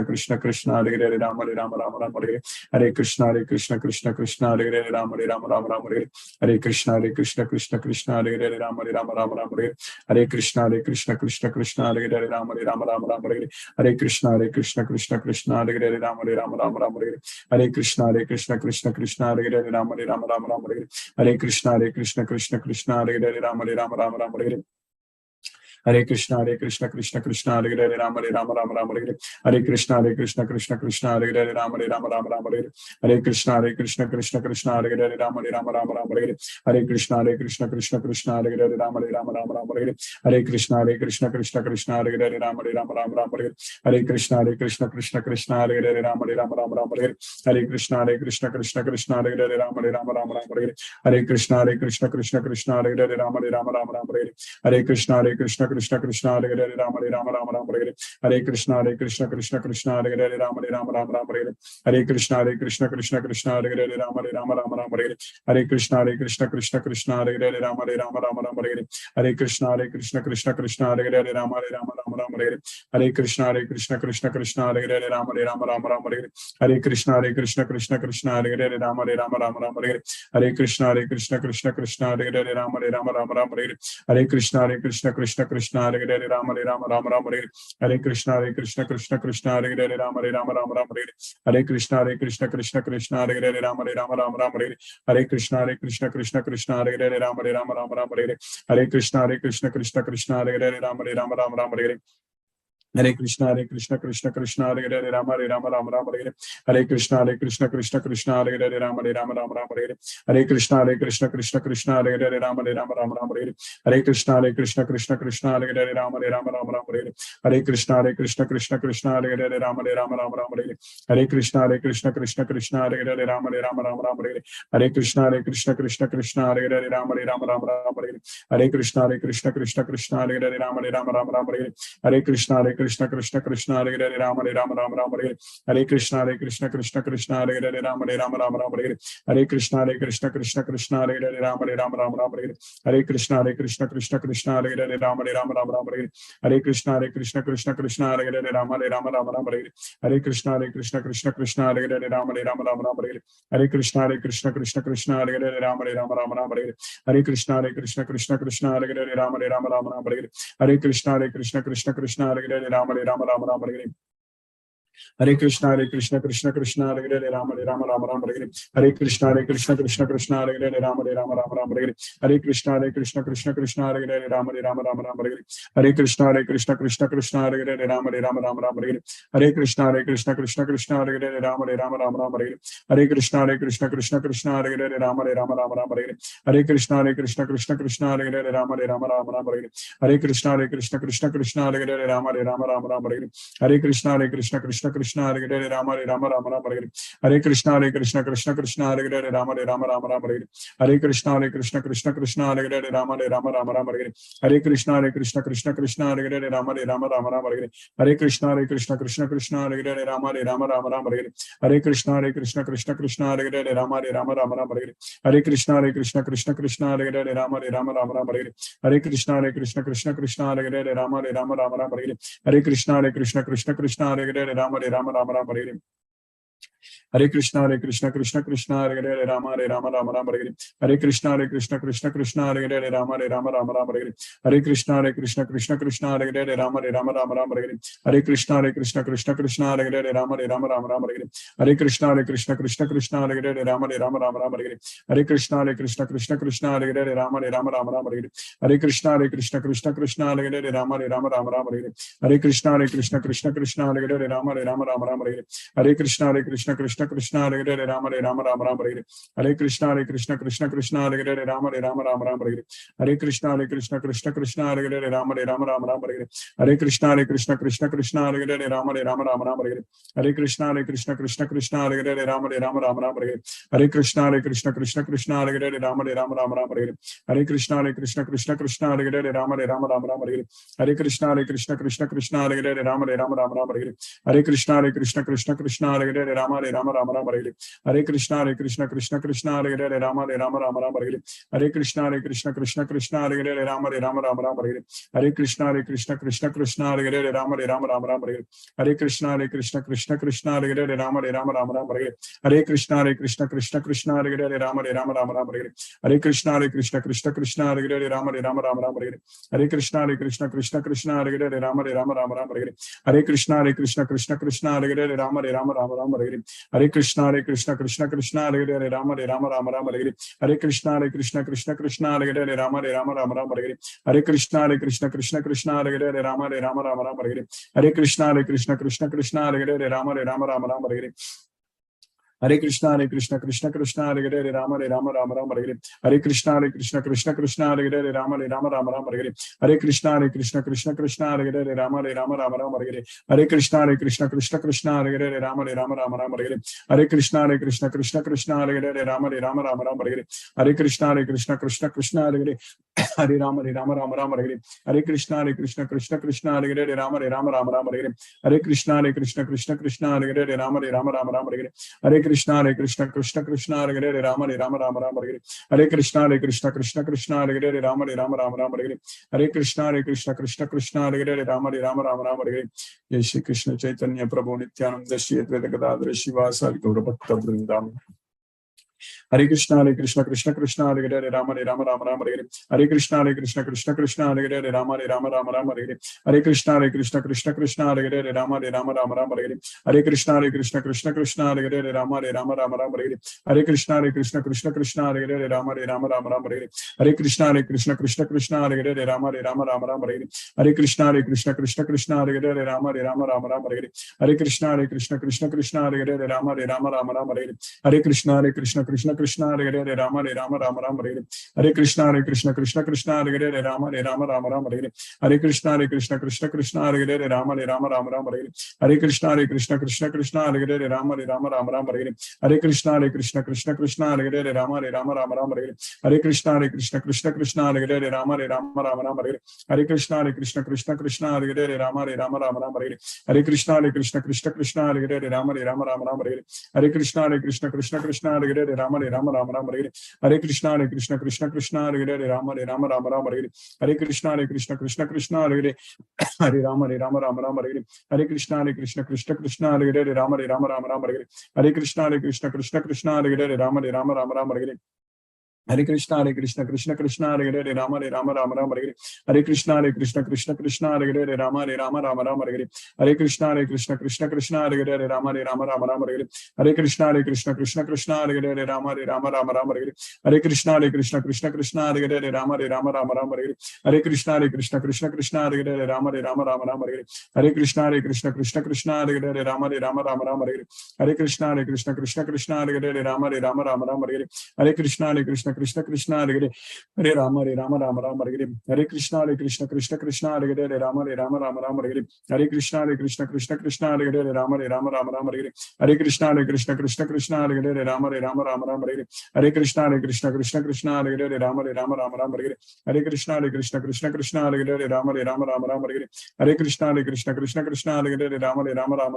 Krishna Hare Hare Rama Rama Rama Rama Hare Krishna Krishna Krishna Hare Hare Rama Rama Rama Rama Hare Krishna Krishna Krishna Hare Hare Rama Rama Rama Rama Hare Krishna Krishna Krishna Hare Hare Rama Rama Rama Rama Hare Krishna Krishna Krishna Hare Hare Rama Rama Rama Rama Hare Krishna Krishna Hare Hare Rama Rama Rama Rama Hare Krishna Krishna Krishna Hare Hare Rama Rama Rama Rama Hare Krishna Krishna Krishna Hare Hare Rama Rama Rama Rama Hare Krishna Krishna Krishna Hare Hare Rama Rama Rama Rama Hare Krishna Krishna Krishna Hare Hare Rama Rama Rama Rama Hare Krishna Krishna Krishna Hare Hare Rama Rama Rama Rama Hare Krishna Krishna Krishna Hare Hare Rama Rama Rama Rama Hare Krishna Krishna Krishna Hare Hare Rama Rama Rama Rama Hare Krishna Krishna Hare Hare Rama Rama Rama Rama Hare Krishna Krishna Hare Hare Rama Rama Rama Rama Hare Krishna Krishna Hare Hare Rama Rama Rama Rama Hare Krishna Krishna Hare Hare Rama Rama Rama Rama Hare Krishna Krishna Hare Hare Rama Rama Rama Rama Rama Hare Hare, Hare Krishna Krishna Krishna Hare Hare, Rama Rama Hare Hare, Hare Krishna Krishna Krishna Hare Hare, Rama Rama Hare Hare, Hare Krishna Krishna Krishna Hare Hare, Rama Rama Hare Hare, Hare Krishna Krishna Krishna Hare Hare, Rama Rama Hare Hare, Hare Krishna Krishna Krishna Hare Hare, Rama Rama Hare Hare, Hare Krishna Krishna Krishna Hare Hare, Rama Rama Hare Hare, Hare Krishna Krishna Krishna Hare Hare, Rama Rama Hare Hare, Hare Krishna Krishna Krishna Hare Hare, Rama Rama Hare Hare, Hare Krishna Krishna Hare Hare, Rama Rama Hare Hare, Hare Krishna Krishna Hare Hare, Rama Rama Hare Hare, Hare Krishna Krishna Krishna Hare Hare, Rama Rama Hare Hare, Hare Krishna Krishna Krishna Hare Hare, Rama Rama Hare Hare, Hare Krishna Krishna Krishna Hare Hare, Rama Rama Hare Hare, Hare Krishna Krishna Krishna Hare Hare, Rama Rama Hare Hare, Hare Krishna Krishna Krishna Hare Hare, Rama Rama Hare Hare, Hare Krishna Krishna Krishna Hare Hare, Rama Rama Hare Hare, Hare Krishna Krishna Krishna Hare Hare, Rama Rama Hare Hare, Hare Krishna Krishna Krishna Hare Hare, Rama Rama Hare Hare, Hare Krishna Krishna Krishna Hare Hare, Rama Rama Hare Hare, Hare Krishna Krishna Krishna Hare Hare, Rama Rama Hare Hare, Hare Krishna Krishna Krishna Hare Hare, Rama Rama Hare Hare, Hare Krishna Krishna Krishna Hare Hare, Rama Rama Hare Hare, Hare Krishna Krishna Krishna Hare Hare, Rama Rama Hare Hare, Hare Krishna Krishna Krishna Hare Hare, Rama Rama Hare Hare, Hare Krishna Krishna Krishna Hare Hare, Rama Rama Hare Hare, Hare Krishna Krishna Hare Hare, Rama Rama Hare Hare, Hare Krishna Krishna Krishna Hare Hare, Rama Rama Hare Hare, Hare Krishna Krishna Krishna Hare Hare, Rama Rama Hare Hare, Hare Krishna Krishna Krishna Hare Hare, Rama Rama Hare Hare, Hare Krishna Krishna Krishna Hare Hare, Rama Rama Hare Hare, Hare Krishna Krishna Krishna Hare Hare, Rama Rama Hare Hare, Hare Krishna Krishna Krishna Hare Hare, Rama Rama Hare Hare, Hare Krishna Krishna Krishna Hare Hare, Rama Rama Hare Hare, Hare Krishna Krishna Krishna Hare Hare, Rama Rama Hare Hare, Hare Krishna Krishna Krishna Hare Hare, Rama Rama Hare Hare, Hare Krishna Krishna Krishna Hare Hare, Rama Rama Hare Hare, Hare Krishna Krishna Krishna Hare Hare, Rama Rama Hare Hare, Hare Krishna Krishna Krishna Hare Hare, Rama Rama Hare Hare, Hare Krishna Krishna Krishna Hare Hare, Rama Rama Hare Hare, Hare Krishna Krishna Krishna Hare Hare, Rama Rama Hare Hare, Hare Krishna Krishna Krishna Hare Hare, Rama Rama Hare Hare, Hare Krishna Krishna Krishna Hare Hare, Rama Rama Hare Hare, Hare Krishna Krishna Hare Hare, Rama Rama Hare Hare, Hare Krishna Krishna Krishna Hare Hare, Rama Rama Hare Hare, Hare Krishna Krishna Krishna Hare Hare, Rama Rama Hare Hare, Hare Krishna Krishna Krishna Hare Hare, Rama Rama Hare Hare, Hare Krishna Krishna Krishna Hare Hare, Rama Rama Hare Hare, Hare Krishna Krishna Krishna Hare Hare, Rama Rama Hare Hare, Hare Krishna Krishna Krishna Hare Hare, Rama Rama Hare Hare, Hare Krishna Krishna Krishna Hare Hare, Rama Rama Hare Hare, Hare Krishna Krishna Krishna Hare Hare, Rama Rama Hare Hare, Hare Krishna Krishna Krishna Hare Hare, Rama Rama Hare Hare, Hare Krishna Krishna Krishna Hare Hare, Rama Rama Hare Hare, Hare Krishna Krishna Krishna Hare Hare, Rama Rama Hare Hare, Hare Krishna Krishna Krishna Hare Hare, Rama Rama Hare Hare, Hare Krishna Krishna Krishna Hare Hare, Rama Rama Hare Hare, Hare Krishna Krishna Krishna Hare Hare, Rama Rama Hare Hare, Hare Krishna Krishna Krishna Hare Hare, Rama Rama Hare Hare, Hare Krishna Krishna Krishna Hare Hare, Rama Rama Hare Hare, Hare Krishna Krishna Krishna Hare Hare, Rama Rama Hare Hare, Hare Krishna Krishna Krishna Hare Hare, Rama Rama Hare Hare, Hare Krishna Krishna Krishna Hare Hare, Rama Rama Hare Hare, Hare Krishna Krishna Krishna Hare Hare, Rama Rama Hare Hare, Hare Krishna Krishna Krishna Hare Hare, Rama Rama Hare Hare, Hare Krishna Krishna Krishna Hare Hare, Rama Rama Hare Hare, Hare Krishna Krishna Krishna Hare Hare, Rama Rama Hare Hare, Hare Krishna Krishna Krishna Hare Hare, Rama Rama Hare Hare, Hare Krishna Krishna Krishna Hare Hare, Rama Rama Hare Hare, Hare Krishna Krishna Krishna Hare Hare, Rama Rama Hare Hare, Hare Krishna Krishna Krishna Hare Hare, Rama Rama Hare Hare, Hare Krishna Krishna Krishna Hare Hare, Rama Rama Hare Hare, Hare Krishna Krishna Hare Hare, Rama Hare Hare, Hare Krishna Krishna Krishna Hare Hare, Rama Hare Hare, Hare Krishna Krishna Krishna Hare Hare, Rama Hare Hare, Hare Krishna Krishna Krishna Hare Hare, Rama Hare Hare, Hare Krishna Krishna Krishna Hare Hare, Rama Hare Hare, Hare Krishna Krishna Krishna Hare Hare, Hare Rama Rama Rama Hare Hare. Hare Krishna Krishna Krishna Hare Hare. Hare Rama Rama Hare Hare. Hare Krishna Krishna Krishna Hare Hare. Hare Rama Rama Hare Hare. Hare Krishna Krishna Krishna Hare Hare. Hare Rama Rama Hare Hare. Hare Krishna Krishna Krishna Hare Hare. Hare Rama Rama Hare Hare. Hare Krishna Krishna Krishna Hare Hare. Hare Rama Rama Hare Hare. Jai Shri Krishna Chaitanya Prabhu Nityananda Shri Advaita Gadadhara Shivasari Gaura Bhakta Vrindam. Hare Krishna Krishna Krishna Hare Hare. Hare Rama Rama Hare Hare. Hare Krishna Krishna Hare Hare. Hare Rama Rama Hare Hare. Hare Krishna Krishna Hare Hare. Hare Rama Rama Hare Hare. Hare Krishna Krishna Hare Hare. Hare Rama Rama Hare Hare. Hare Krishna Krishna Hare Hare. Hare Rama Rama Hare Hare. Hare Krishna Krishna Hare Hare. Hare Rama Rama Hare Hare. Hare Krishna Krishna Hare Hare. Hare Rama Rama Hare Hare. Hare Krishna Krishna Hare Hare. Hare Rama Rama Hare Hare. Hare Krishna Krishna Hare Hare. Hare Rama Rama Hare Hare. Hare Krishna Krishna Hare Hare. Hare Rama Rama Hare Hare. Hare Krishna Krishna Hare Hare. Hare Rama Rama Hare Hare. Hare Krishna Krishna Hare Hare. Hare Rama Rama Hare Hare. Hare Krishna Krishna Hare Hare. Hare Rama Rama Hare Hare. Hare Krishna Krishna Hare Hare. Hare Rama Rama Hare Hare. Hare Krishna Krishna Hare Hare. Hare Rama Rama Hare Hare. Hare Krishna Krishna Hare Hare. Hare Rama Rama Hare Hare. Hare Krishna Krishna Hare Hare. Hare Rama Rama Hare Hare. Hare Krishna Krishna Hare Hare. Hare Rama Rama Hare Hare. Hare Krishna Krishna Hare Hare. Hare Rama Rama Hare Hare. Hare Krishna Krishna Hare Hare. Hare Rama Rama Hare Hare. Hare Krishna Krishna Hare Hare. Hare Rama Rama Hare Hare. Hare Krishna Krishna Hare Hare. Hare Rama Rama Hare Hare. Hare Krishna Krishna Hare Hare. Hare Rama Rama Hare Hare. Hare Krishna Krishna Hare Hare. Hare Rama Rama Hare Hare. Hare Krishna Krishna Hare Hare. Hare Rama Rama Hare Hare. Hare Krishna Krishna Hare Hare. Hare Rama Rama Hare Hare. Hare Krishna Krishna Hare Hare. Hare Rama Rama Hare Hare. Hare Krishna Krishna Hare Hare. Hare Rama Rama Hare Hare. Hare Krishna Krishna Hare Hare. Hare Rama Rama Hare Hare. Hare Krishna Krishna Hare Hare. Hare Rama Hare Hare. Hare Krishna Krishna Hare Hare. Hare Rama Rama Hare Hare. Hare Krishna Krishna Hare Hare. Hare Rama Rama Hare Hare. Hare Krishna Krishna Hare Hare. Hare Rama Rama Hare Hare. Hare Krishna Krishna Hare Hare. Hare Rama Rama Hare Hare. Hare Krishna Krishna Hare Hare. Hare Rama Rama Hare Hare. Hare Krishna Krishna Hare Hare. Hare Rama Rama Hare Hare. Hare Krishna Krishna Hare Hare. Hare Rama Rama Hare Hare. Hare Krishna Krishna Hare Hare. Hare Rama Rama Hare Hare. Hare Krishna Krishna Hare Hare. Hare Rama Rama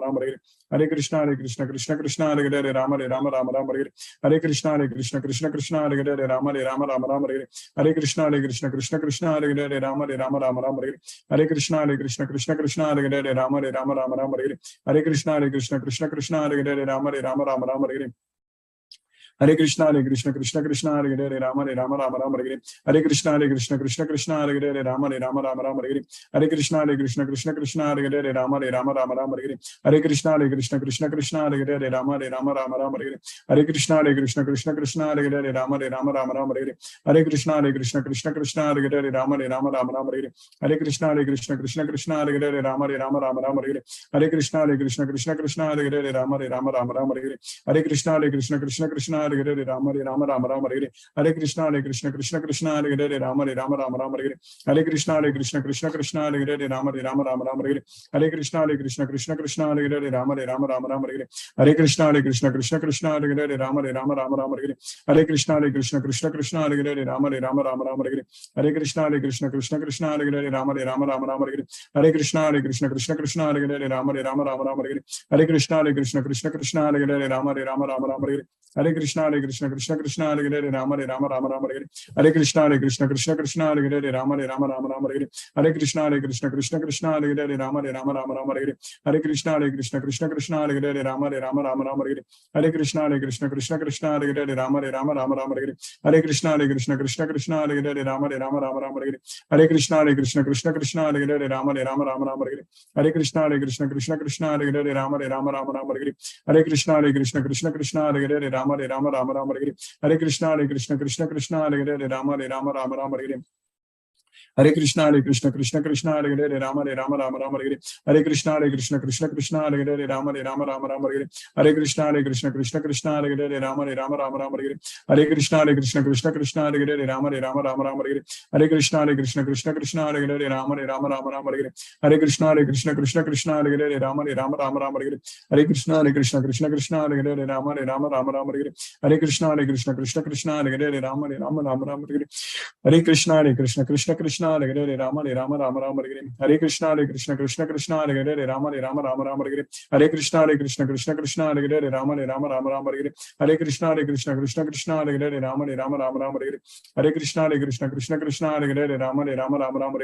Hare Hare. Hare Krishna Krishna Hare Hare. Hare Rama Rama Hare Hare. Hare Krishna Krishna Hare Hare. Hare Rama Rama Hare Hare. Hare Krishna Krishna Hare Hare. Hare Rama Rama Hare Hare. Hare Krishna Krishna Hare Hare. Hare Rama Rama Hare Hare. Hare Krishna Krishna Hare Hare. Hare Rama Rama Hare Hare. Hare Krishna Krishna Hare Hare. Hare Rama Rama Hare Hare. Hare Krishna Krishna Hare Hare. Hare Rama Rama Hare Hare. Hare Krishna Krishna Hare Hare. Hare Rama Rama Hare Hare. Hare Krishna Krishna Hare Hare. Hare Rama Rama Hare Hare. Hare Krishna Krishna Hare Hare. Hare Rama Rama Hare Hare. Hare Krishna Krishna Hare Hare. Hare Rama Rama Hare Hare. Hare Krishna Krishna Hare Hare. Hare Rama Rama Hare Hare. Hare Krishna Krishna Hare Hare. Hare Rama Rama Hare Hare. Hare Krishna Krishna Hare Hare. Hare Rama Rama Hare Hare. Hare Krishna Krishna Hare Hare. Hare Rama Rama Hare Hare. Hare Krishna Krishna Hare Hare. Hare Rama Rama Hare Hare. Hare Krishna Krishna Hare Hare. Hare Rama Rama Hare Hare. Hare Krishna Krishna Hare Hare. Hare Rama Rama Hare Hare. Hare Krishna Krishna Hare Hare. Hare Rama Rama Hare Hare. Hare Krishna Krishna Hare Hare. Hare Rama Rama Hare Hare. Hare Krishna Krishna Hare Hare. Hare Rama Rama Hare Hare. Hare Krishna Krishna Hare Hare. Hare Rama Rama Hare Hare. Hare Krishna Krishna Hare Hare. Hare Rama Rama Hare Hare. Hare Krishna Krishna Hare Hare. Hare Rama Rama Hare Hare. Hare Krishna Krishna Hare Hare. Hare Rama Rama Hare Hare. Hare Krishna Krishna Hare Hare. Hare Rama Rama Hare Hare. Hare Krishna Krishna Hare Hare. Hare Rama Rama Hare Hare. Hare Krishna Krishna Hare Hare. Hare Rama Rama Hare Hare. Hare Krishna Krishna Hare Hare. Hare Rama Rama Hare Hare. Hare Krishna, Krishna Krishna, Hare Hare, Rama Rama, Hare Hare Krishna, Krishna Krishna, Hare Hare, Rama Rama, Hare Hare Krishna, Krishna Krishna, Hare Hare, Rama Rama, Hare Krishna, Krishna Krishna, Hare Hare, Rama Rama, Hare Krishna, Krishna Krishna, Hare Hare, Rama Rama, Hare Krishna, Krishna Krishna, Hare Hare, Rama Rama, Hare Krishna, Krishna Krishna, Hare Hare, Rama Rama, Hare Krishna, Krishna Krishna, Hare Hare, Rama Rama, Hare Krishna, Krishna, Hare Hare, Rama Rama, Hare Krishna, Krishna Krishna, Hare Hare, Rama Rama, Hare Krishna, Krishna Krishna, Hare Hare, Rama Rama, Hare Krishna, Krishna Krishna, Hare Hare, Rama Rama, Hare Krishna, Krishna Krishna, Hare Hare, Rama Rama, Hare Krishna, Krishna Krishna, Hare Hare, Rama Rama, Hare Krishna, Krishna Krishna, Hare Hare, Rama Rama, Hare Krishna, Krishna Krishna, Hare Hare, Rama Rama, Hare Krishna, Krishna Krishna, Hare Hare, Rama Rama, Hare Krishna, Krishna Krishna, Hare Hare, Rama Rama,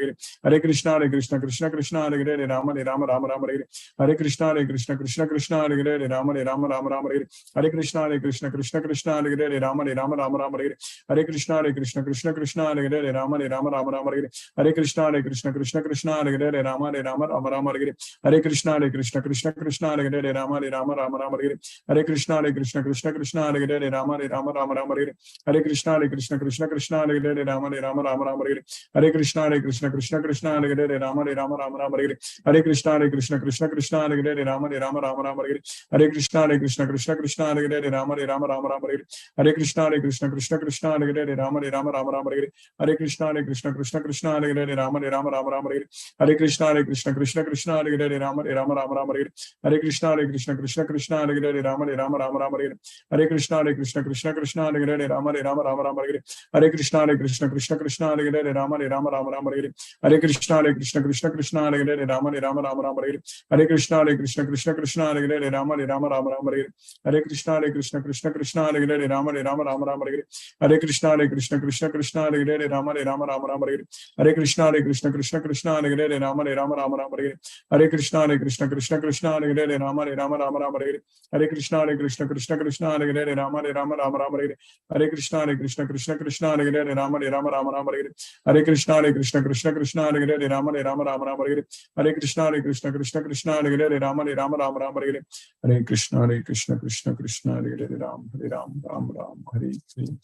Hare Krishna, Krishna Krishna, Hare Hare, Rama Rama, Hare Krishna, Krishna Krishna, Hare Hare, Rama Rama, Hare Krishna, Krishna Krishna, Hare Hare, Rama Rama, Hare Krishna, Krishna Krishna, Hare Hare, Rama Rama, Hare Krishna, Krishna Krishna, Hare Hare, Rama Rama, Hare Krishna, Krishna Krishna, Hare Hare, Rama Rama, Hare Krishna, Krishna Krishna, Hare Hare, Rama Rama, Hare Krishna, Krishna Krishna, Hare Hare, Rama Rama, Hare Krishna, Krishna Krishna, Hare Hare, Rama Rama, Hare Krishna, Krishna Krishna, Hare Hare, Rama Rama, Hare Krishna, Krishna Krishna, Hare Hare, Rama Rama, Hare Krishna, Krishna Krishna, Hare Hare, Rama Rama, Hare Krishna, Krishna Krishna, Hare Hare, Rama Rama, Hare Krishna, Krishna Krishna, Hare Hare, Rama Rama, Hare Krishna, Krishna Krishna, Hare Hare, Rama Rama, Hare Krishna, Krishna Krishna, Hare Hare, Rama Rama, Hare Krishna, Krishna Krishna, Hare Hare, Rama Rama, Hare Krishna, Krishna Krishna, Hare Hare, Rama Rama, Hare Krishna, Krishna Krishna, Hare Hare, Rama Rama, Hare Krishna, Krishna Krishna, Hare Hare, Rama Rama, Hare Krishna, Krishna Krishna, Hare Hare, Rama Rama, Hare Krishna, Krishna Krishna, Hare Hare, Rama Rama, Hare Krishna, Krishna Krishna, Hare Hare, Ram, Ram, Hare Hare.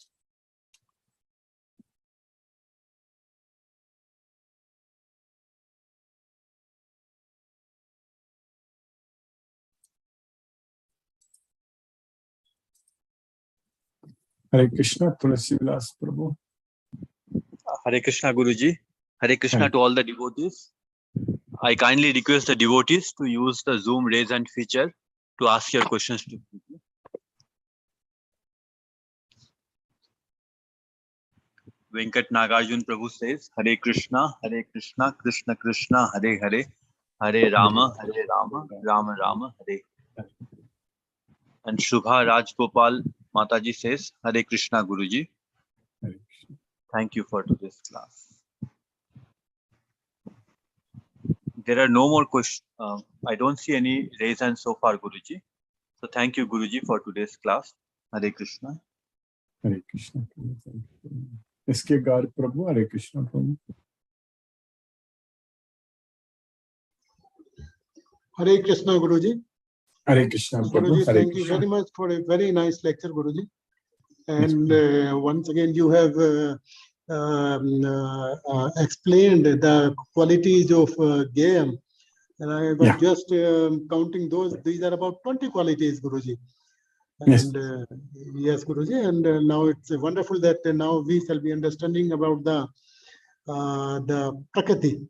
Hare Krishna, Tulasi Vilas Prabhu. Hare Krishna, Guruji. Hare Krishna to all the devotees. I kindly request the devotees to use the Zoom raise hand feature to ask your questions to people. Venkat Nagarjun Prabhu says, Hare Krishna, Krishna Krishna, Hare Hare, Hare Rama, Rama Rama, Hare. And Shubha Rajgopal Mataji says, Hare Krishna, Guruji. Thank you for today's class. There are no more questions. I don't see any raise hands so far, Guruji. So thank you, Guruji, for today's class. Hare Krishna. Hare Krishna. SK Garg Prabhu, Hare Krishna Prabhu. Hare Krishna, Guruji. Hare Krishna Prabhu. Guruji, thank you very much for a very nice lecture, Guruji. And once again, you have explained the qualities of Gayam. And I was just counting those. These are about 20 qualities, Guruji. And yes, Guruji. And now it's wonderful that now we shall be understanding about the Prakriti.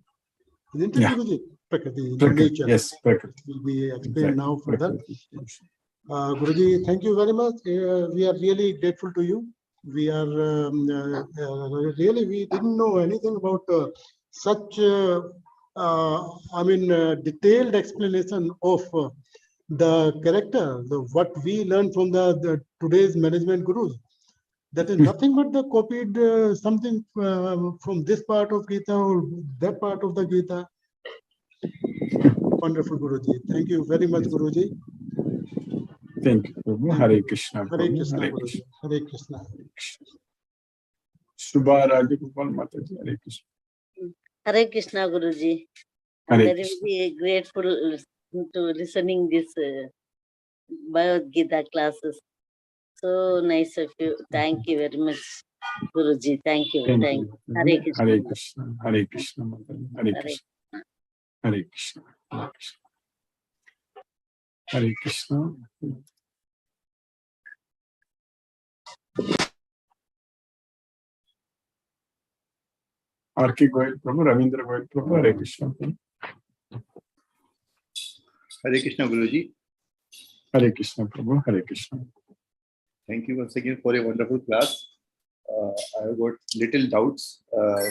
Isn't it, Guruji? Prakriti, nature. Yes, Prakriti. Will be explained now further. Guruji, thank you very much. We are really grateful to you. We are really, we didn't know anything about such, detailed explanation of the character, what we learned from the today's management gurus. That is nothing but the copied something from this part of Gita or that part of the Gita. Wonderful, Guruji. Thank you very much, Guruji. Thank you, Prabhu. Hare Krishna. Hare Krishna, Guruji. Hare Krishna. Shubha Rajagopal Mataji. Hare Krishna. Hare Krishna, Guruji. I'm very grateful to listening this Bhagavad Gita classes. So nice of you. Thank you very much. Guruji. Thank you. Thank Thank you. you. Hare Krishna. Hare Krishna. Hare Krishna. Hare Hare Krishna. Hare Krishna. Hare Krishna. Hare Krishna. R.K. Goyal Prabhu, Ravindra Goyal Prabhu, Hare Krishna. Hare Krishna Guruji. Hare Krishna Prabhu, Hare Krishna. Thank you once again for a wonderful class. I have got little doubts.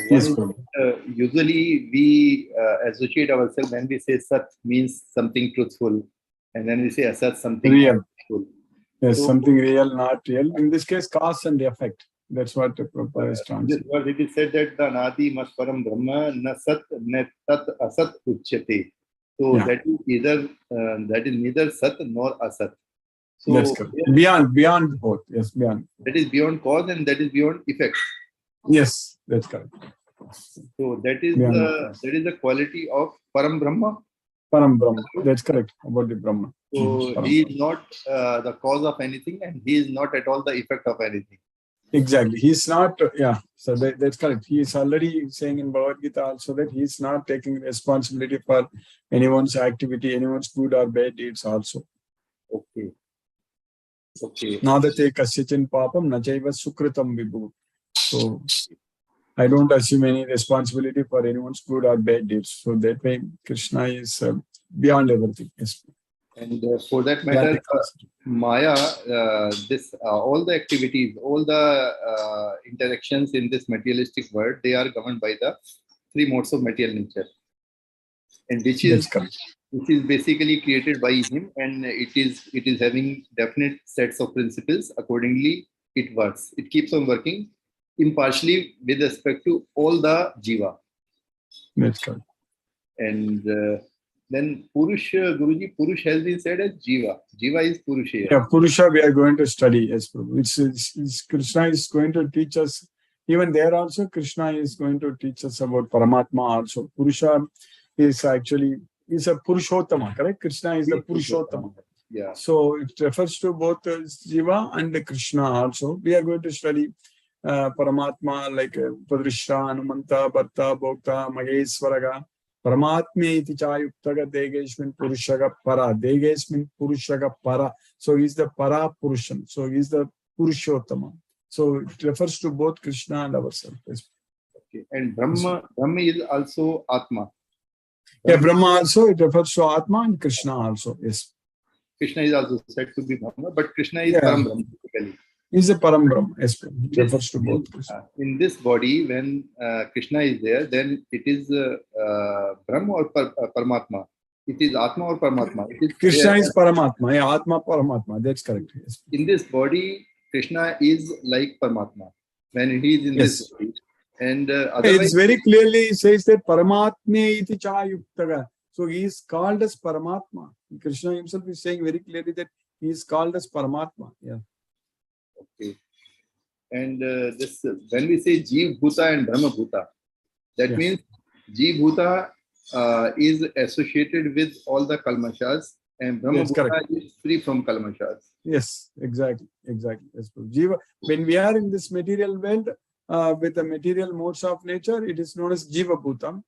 Yes, One Prabhu. is, usually we associate ourselves when we say Sat means something truthful, and then we say Asat something Real. truthful. Yes, So- something real, not real. In this case, cause and effect. That's what the Prabhupada is In this translating. verse it is said that the Anadi must param Brahma na Sat na Tat Asat uchyate. So Yeah. that is neither Sat nor Asat. So That's correct. Beyond both. Yes, beyond. that is beyond cause and that is beyond effect. Yes, that's correct. So that is Beyond the quality of Param Brahma. Param Brahma. That's correct about the Brahma. So Param he is not the cause of anything, and he is not at all the effect of anything. Exactly. He's not, so that's correct. He is already saying in Bhagavad Gita also that he's not taking responsibility for anyone's activity, anyone's good or bad deeds also. Okay. Okay. Nadate kasyachin papam nachaiva sukritam vibhu. So I don't assume any responsibility for anyone's good or bad deeds. So that way Krishna is beyond everything. Yes. And for that matter, Maya, all the activities, all the interactions in this materialistic world, they are governed by the three modes of material nature, and which is basically created by him, and it is having definite sets of principles. Accordingly, it works. It keeps on working impartially with respect to all the jiva. That's correct. And then Purusha, Guruji, Purusha has been said as Jiva. Jiva is Purusha. Yeah, Purusha we are going to study. Yes, Prabhu. It's Krishna is going to teach us. Even there also, Krishna is going to teach us about Paramatma also. Purusha is a Purushottama, correct? Krishna is the Purushottama. Yeah. So it refers to both Jiva and Krishna also. We are going to study Paramatma like Padrisha, Anumanta, Bharta, Bhokta, Maheshwaraga. Paramatme iti chayuktaga degesmin purushaga para. Degesmin purushaga para. So he's the para Purushan. So he's the Purushottama. So it refers to both Krishna and ourselves. Okay. And Brahma is also Atma. Yeah, Brahma also, it refers to Atma, and Krishna also. Yes. Krishna is also said to be Brahma, but Krishna is Param Brahma typically. He's a Param Brahma. Yes, it refers to both. In this body, when Krishna is there, then it is Brahma or Paramatma. It is Atma or Paramatma. It is Krishna is Paramatma. Yeah, Atma Paramatma. That's correct. Yes. In this body, Krishna is like Paramatma when he is in this body. And otherwise, it's very clearly says that Paramatme iti chayuktaga. So he is called as Paramatma. Krishna himself is saying very clearly that he is called as Paramatma. Yeah. Okay. And this when we say Jeev Bhuta and Brahma Bhuta, that means Jeev Bhuta is associated with all the kalmashas, and Brahma Bhuta is free from kalmashas. Yes, exactly. Yes, Jiva, when we are in this material world with the material modes of nature, it is known as Jiva Bhuta.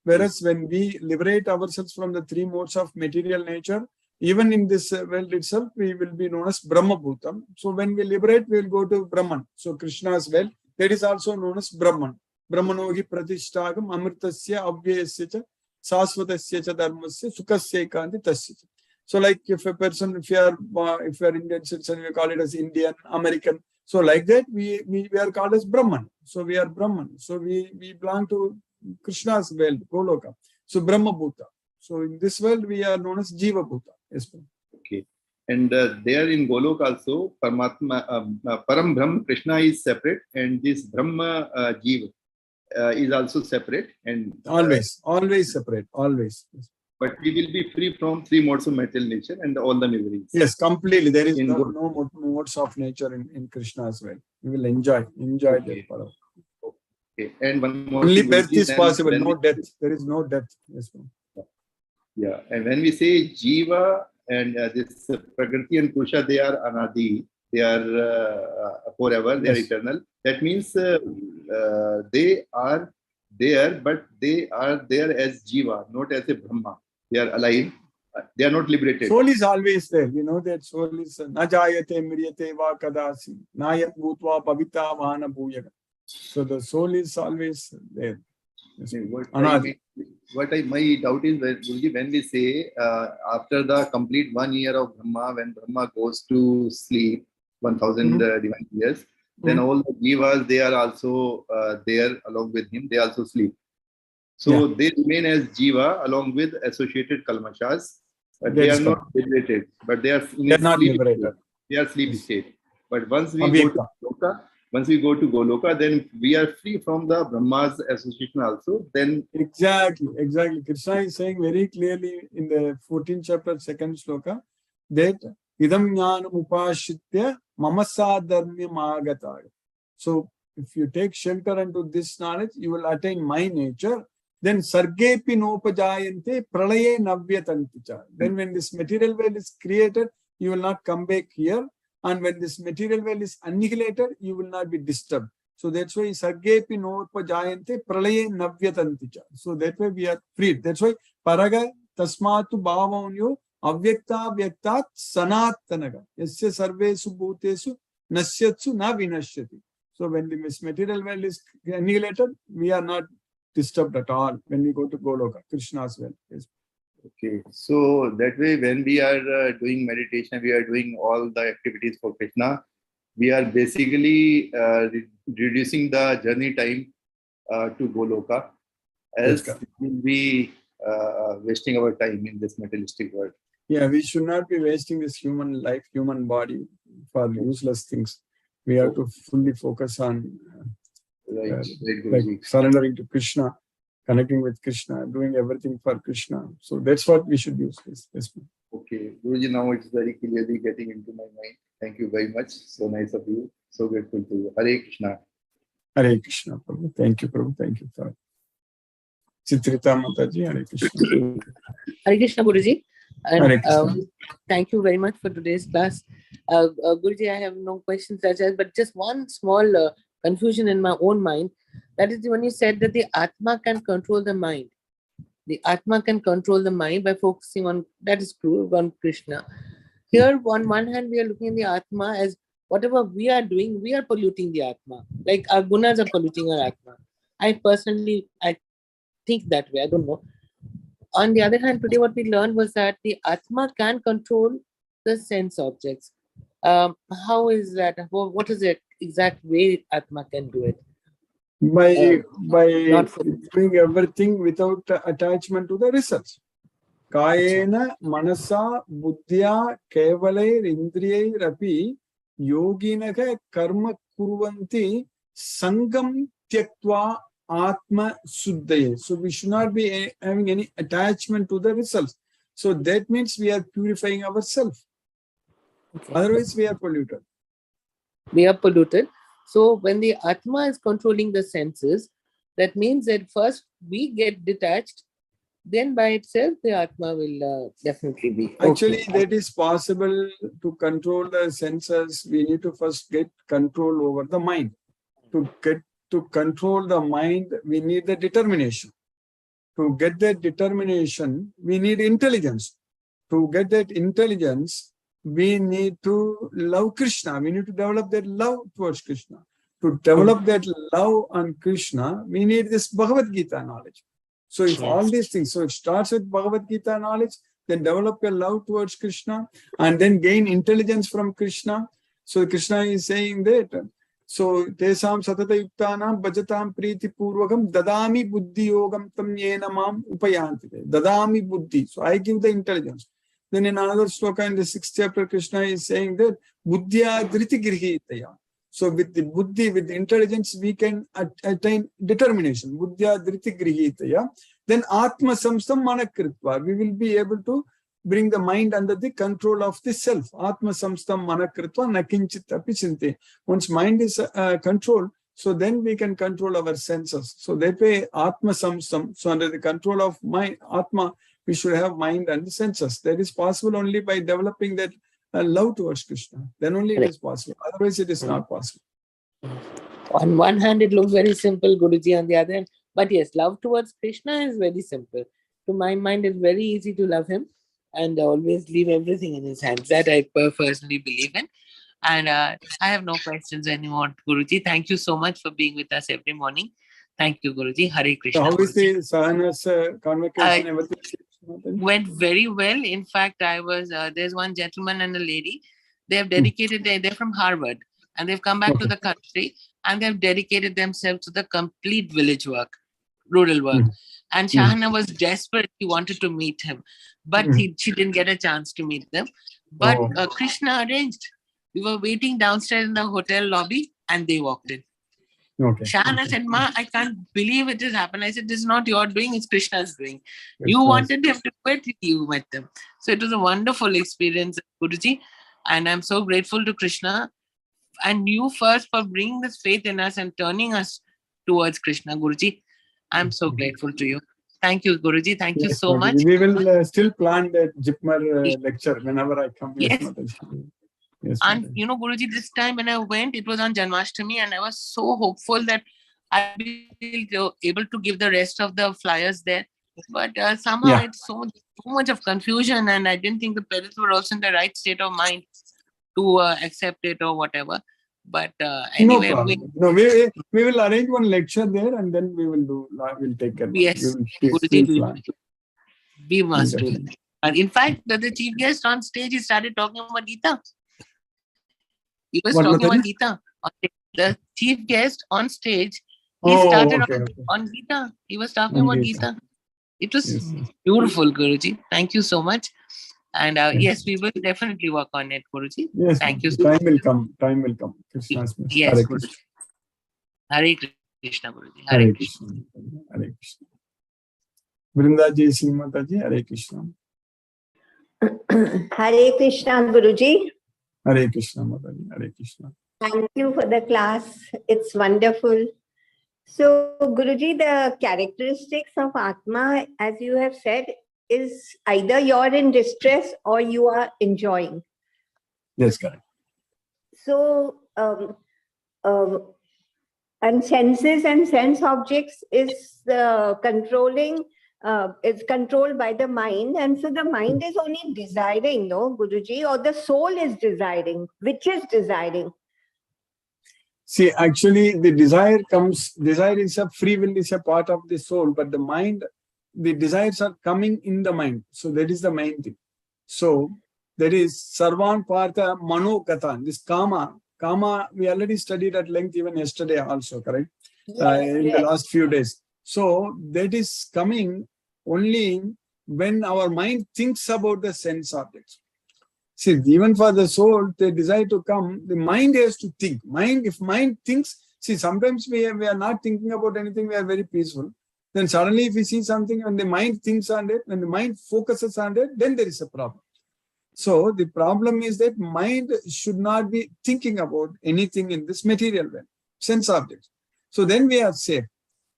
Whereas when we liberate ourselves from the three modes of material nature, even in this world itself, we will be known as Brahma Bhutam. So when we liberate, we will go to Brahman. So Krishna's well, that is also known as Brahman. Brahmanogi pratishtagam amritasya avyayasya cha sasvatasya cha dharmasya sukasya ekanti tasya. So like if a person, if you are Indian citizen, we call it as Indian, American. So like that, we are called as Brahman. So we are Brahman. So we belong to Krishna's world, Goloka. So Brahma Bhuta. So in this world, we are known as Jiva Bhuta. Yes, okay. And there in Golok also, Paramatma, Param Brahma, Krishna is separate, and this Brahma Jiva is also separate. And always separate, always. Yes. But we will be free from three modes of material nature and all the miseries. Yes, completely. There is no modes of nature in Krishna's way. We will enjoy that part. Okay. And one more. Only birth is possible, no death. There is no death. Yes, yeah. And when we say Jiva and this Prakriti and Purusha, they are Anadi. they are forever, they are eternal. That means they are there, but they are there as Jiva, not as a Brahma. They are alive. They are not liberated. Soul is always there. We know that soul is na jayate mriyate va kadasi nayat bhutva pavita vahana bhuyaga. So the soul is always there. My doubt is when we say after the complete 1 year of Brahma, when Brahma goes to sleep, 1000 divine years, then all the jivas, they are also there along with him. They also sleep. So they remain as jiva along with associated kalmashas. They are not liberated, but they are in a sleep state. They are sleep state. But once we go to Goloka, then we are free from the Brahma's association also. Then exactly. Krishna is saying very clearly in the 14th chapter, 2nd sloka, that idam jnanam upashitya mamasadharmyam agataya. So if you take shelter into this knowledge, you will attain my nature. Then sargepi nopajayante pralaye navyatanticha. Then when this material world is created, you will not come back here. And when this material world is annihilated, you will not be disturbed. So that's why sargepi nopajayante pralaye navyatanticha. So that way we are freed. That's why paraga tasmatu bhavaunyo avyakta vyaktat sanatanaga. Yasya sarvesu bhutesu nasyatsu na vinashyati. So when this material world is annihilated, we are not disturbed at all when we go to Goloka, Krishna's well. Yes. Okay, so that way when we are doing meditation, we are doing all the activities for Krishna, we are basically reducing the journey time to Goloka, as we will be wasting our time in this materialistic world. Yeah, we should not be wasting this human life, human body for useless things. We have to fully focus on surrendering to Krishna, connecting with Krishna, doing everything for Krishna. So that's what we should use. Yes. Okay, Guruji, now it's very clearly getting into my mind. Thank you very much. So nice of you. So grateful to you. Hare Krishna. Hare Krishna, Prabhu. Thank you, Prabhu. Thank you, sir. Chitrita Mataji, Hare Krishna. Hare Krishna, Guruji. And Hare Krishna. Thank you very much for today's class. Guruji, I have no questions such as, but just one small confusion in my own mind. That is when you said that the Atma can control the mind. The Atma can control the mind by focusing on, that is true, on Krishna. Here, on one hand, we are looking at the Atma as whatever we are doing, we are polluting the Atma. Like our gunas are polluting our Atma. I think that way. I don't know. On the other hand, today what we learned was that the Atma can control the sense objects. How is that? What is the exact way Atma can do it? By doing everything without attachment to the results. Kayena manasa buddhya kevalair indriyair api yoginaga karma kurvanti sangam tyaktva atma suddhaye. So we should not be having any attachment to the results. So that means we are purifying ourselves. Okay. Otherwise we are polluted. We are polluted. So when the Atma is controlling the senses, that means that first we get detached, then by itself the Atma will definitely be. Actually, that is possible. To control the senses, we need to first get control over the mind. To control the mind, we need the determination. To get that determination, we need intelligence. To get that intelligence, we need to love Krishna. We need to develop that love towards Krishna. To develop that love on Krishna, we need this Bhagavad Gita knowledge. So if all these things, so it starts with Bhagavad Gita knowledge, then develop a love towards Krishna, and then gain intelligence from Krishna. So Krishna is saying that, so tesam satata yuktanam bhajatam priti purvakam dadami buddhi yogam tam yena mam upayanti. Dadami buddhi. So I give the intelligence. Then in another sloka in the 6th chapter, Krishna is saying that buddhya dhriti girhitaya. So with the buddhi, with the intelligence, we can attain determination. Buddhya dhriti grihitaya. Then atma samstam manakritva. We will be able to bring the mind under the control of the self. Atma samstam manakritva nakinchit api chinte. Once mind is controlled, so then we can control our senses. So that way, atma samstam. So under the control of mind, atma, we should have mind and the senses. That is possible only by developing that love towards Krishna. Then only it is possible. Otherwise, it is not possible. On one hand, it looks very simple, Guruji. On the other hand, but yes, love towards Krishna is very simple. To my mind, it's very easy to love him and always leave everything in his hands. That I personally believe in. And I have no questions anymore, Guruji. Thank you so much for being with us every morning. Thank you, Guruji. Hare Krishna. So how is Guruji. the Sahana's convocation? Everything? Went very well. In fact, there's one gentleman and a lady. They have dedicated, they're from Harvard, and they've come back to the country, and they've dedicated themselves to the complete village work, rural work. And Shahana was desperate. She wanted to meet him, but she didn't get a chance to meet them. But Krishna arranged. We were waiting downstairs in the hotel lobby, and they walked in. Shahana said, "Ma, I can't believe it has happened." I said, "This is not your doing, it's Krishna's doing. You wanted him to quit, you met them." So it was a wonderful experience, Guruji. And I'm so grateful to Krishna and you first for bringing this faith in us and turning us towards Krishna, Guruji. I'm so grateful to you. Thank you, Guruji. Thank you so much. We will still plan that Jipmer lecture whenever I come. Yes. Yes, and Guruji, this time when I went, it was on Janmashtami, and I was so hopeful that I'd be able to give the rest of the flyers there. But somehow it's so much of confusion, and I didn't think the parents were also in the right state of mind to accept it or whatever. But anyway, we will arrange one lecture there, and then we'll take care. Yes, Guruji, we must do that. And in fact, the chief guest on stage, he started talking about Gita. He was talking about Gita. The chief guest on stage, he started on Gita. He was talking about Gita. It was beautiful, Guruji. Thank you so much. And yes, we will definitely work on it, Guruji. Yes, thank you. Time will come. Time will come. Krishna's yes, Hare Guruji. Hare Krishna, Guruji. Hare Krishna. Hare Krishna. Vrindaji Singh Mataji, Hare Krishna. Hare Krishna, Guruji. Hare Krishna, Mataji. Hare Krishna. Thank you for the class. It's wonderful. So, Guruji, the characteristics of Atma, as you have said, is either you're in distress or you are enjoying. Yes, correct. So, and senses and sense objects is controlling. It's controlled by the mind, and so the mind is only desiring, no, Guruji, or the soul is desiring. Which is desiring? See, actually, the desire is a free will, is a part of the soul, but the mind, the desires are coming in the mind. So that is the main thing. So there is Sarvan Partha Mano Katan. This Kama, we already studied at length even yesterday also, correct? In the last few days. So that is coming only when our mind thinks about the sense objects. See, even for the soul, the desire to come, the mind has to think. If mind thinks, see, sometimes we are not thinking about anything, we are very peaceful. Then suddenly if we see something, when the mind thinks on it, when the mind focuses on it, then there is a problem. So the problem is that mind should not be thinking about anything in this material realm, sense objects. So then we are safe.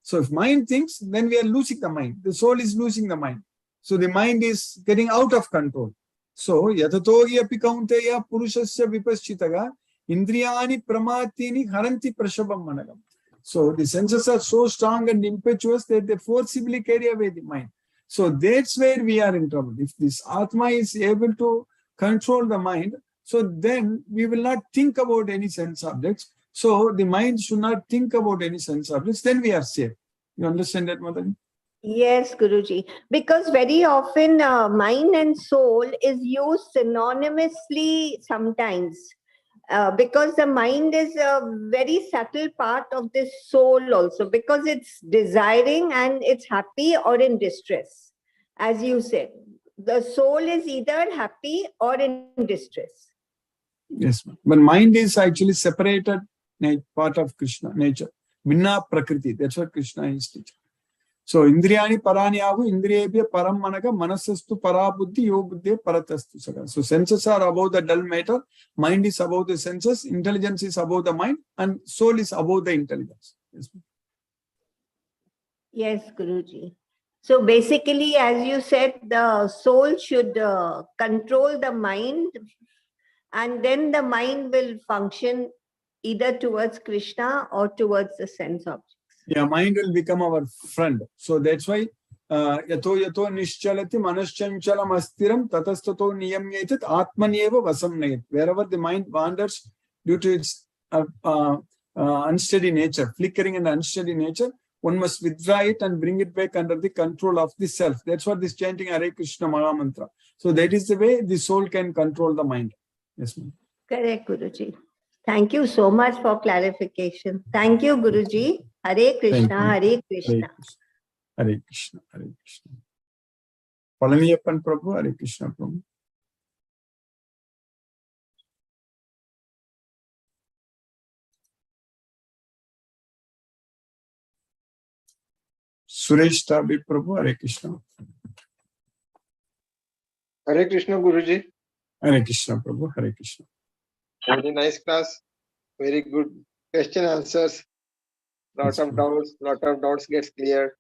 So if mind thinks, then we are losing the mind. The soul is losing the mind. So the mind is getting out of control. So yatatogi api kaunteya purushasya vipaschitaga indriyani pramatini haranti prashabam managam. So the senses are so strong and impetuous that they forcibly carry away the mind. So that's where we are in trouble. If this Atma is able to control the mind, so then we will not think about any sense objects. So the mind should not think about any sense objects, then we are safe. You understand that, Mataji? Yes, Guruji. Because very often mind and soul is used synonymously sometimes. Because the mind is a very subtle part of this soul also, because it's desiring and it's happy or in distress. As you said, the soul is either happy or in distress. Yes, but mind is actually separated part of Krishna nature. Vinna Prakriti, that's what Krishna is teaching. So, Indriyani Paranyagu, Indriyebhya Param Managa, Manasastu Parabuddhi, Yobuddhe Paratastu Saga. So, senses are above the dull matter, mind is above the senses, intelligence is above the mind, and soul is above the intelligence. Yes, Guruji. So, basically, as you said, the soul should control the mind and then the mind will function either towards Krishna or towards the sense objects. Yeah, mind will become our friend. So that's why yato yato nischalati manaschanchalam astiram tatastato niyamyetat atmanyeva vasamnayat. Wherever the mind wanders due to its unsteady nature, flickering and unsteady nature, one must withdraw it and bring it back under the control of the self. That's what this chanting Hare Krishna Maha Mantra. So that is the way the soul can control the mind. Yes, ma'am. Correct, Guruji. Thank you so much for clarification. Thank you, Guruji. Hare Krishna, Hare Krishna. Hare Krishna, Hare Krishna. Palaniyappan Prabhu, Hare Krishna Prabhu. Suresh Tabi Prabhu, Hare Krishna. Hare Krishna Guruji. Hare Krishna Prabhu, Hare Krishna. Very nice class. Very good question answers. Lot of doubts gets cleared.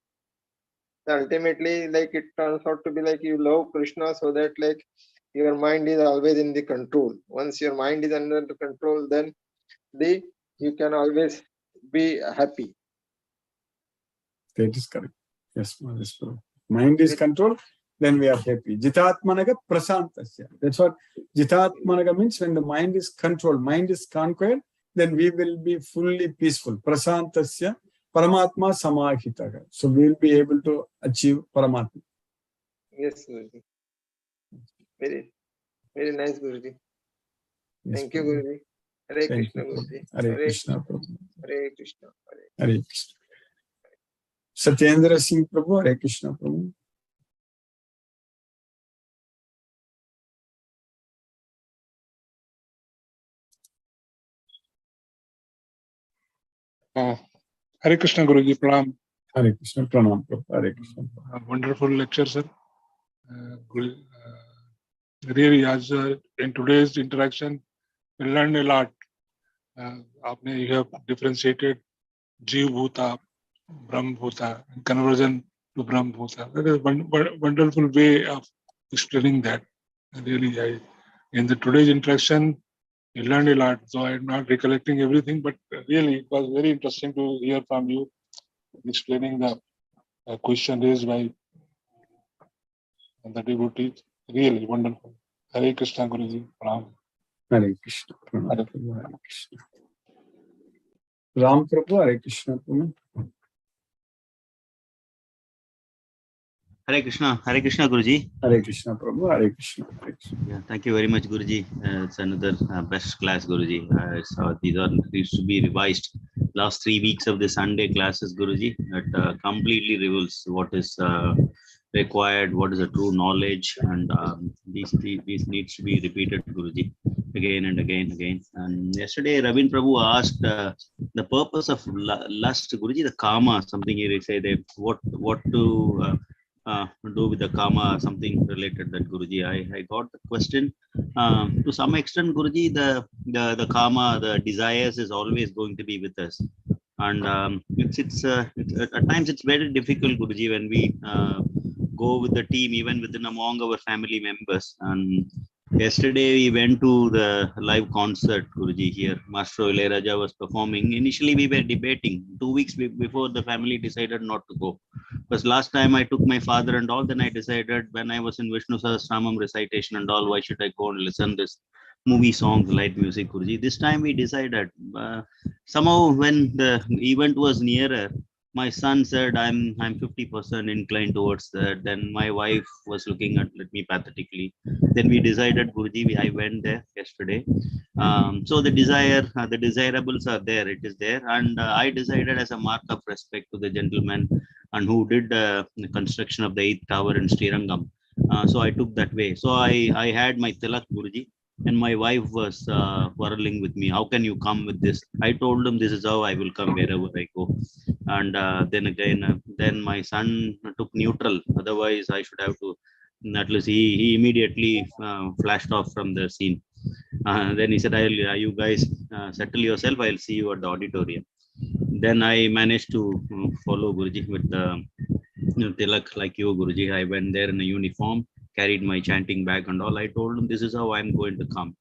Ultimately, like it turns out to be like you love Krishna so that like your mind is always in the control. Once your mind is under the control, then you can always be happy. That is correct. Yes, Prabhu. Mind is controlled, then we are happy. Jitatmanaga prasantasya. That's what Jitatmanaga means. When the mind is controlled, mind is conquered, then we will be fully peaceful. Prasantasya Paramatma samahitaga. So we will be able to achieve Paramatma. Yes, Guruji. Very, very nice, Guruji. Yes, Thank you, Prabhu. Guruji. Hare Thank Krishna, you, Guruji. Prabhu. Hare Krishna Prabhu. Hare Krishna. Hare Krishna. Satyendra Singh Prabhu, Hare Krishna Prabhu. Hare Krishna Guruji, Pranam. Hare Krishna Pranam Prabhu. Hare Krishna. Wonderful lecture, sir. Really, as in today's interaction, we learned a lot. You have differentiated Jiv Bhuta, Brahm Bhuta, and conversion to Brahm Bhuta. That is a wonderful way of explaining that. Really, in the today's interaction, we learned a lot. So I'm not recollecting everything, but really, it was very interesting to hear from you explaining the question raised by the devotees. Really wonderful. Hare Krishna Guruji. Pranam. Hare Krishna Pranam Prabhu. Hare Krishna. Ram Prabhu, Hare Krishna Prabhu. Hare Krishna Guruji. Hare Krishna Prabhu, Hare Krishna. Hare Krishna. Yeah, thank you very much, Guruji. It's another best class, Guruji. So these to be revised. Last 3 weeks of the Sunday classes, Guruji, that completely reveals what is required, what is a true knowledge, and these needs to be repeated, Guruji, again and again. And yesterday, Ravin Prabhu asked the purpose of lust, Guruji, the karma, something he said, what to do with the karma, something related that, Guruji. I got the question. To some extent, Guruji, the karma, the desires is always going to be with us. And it's at times it's very difficult, Guruji, when we go with the team, even within among our family members. And yesterday we went to the live concert, Guruji, here. Master Ilayaraja was performing. Initially we were debating 2 weeks before the family decided not to go. Because last time I took my father and all, then I decided when I was in Vishnu Sahasranamam recitation and all, why should I go and listen this movie songs, light music, Guruji. This time we decided, somehow when the event was nearer, my son said, I'm 50% inclined towards that. Then my wife was looking at me pathetically. Then we decided, Guruji, I went there yesterday. So the desirables are there, it is there. And I decided as a mark of respect to the gentleman and who did the construction of the 8th tower in Srirangam. So I took that way. So I had my tilak, Guruji. And my wife was quarreling with me. How can you come with this? I told him this is how I will come wherever I go. And then again, then my son took neutral. Otherwise, I should have to. At least he immediately flashed off from the scene. Then he said, "You guys settle yourself. I'll see you at the auditorium." Then I managed to follow Guruji with the tilak like you, Guruji. I went there in a uniform, carried my chanting bag and all. I told him this is how I'm going to come.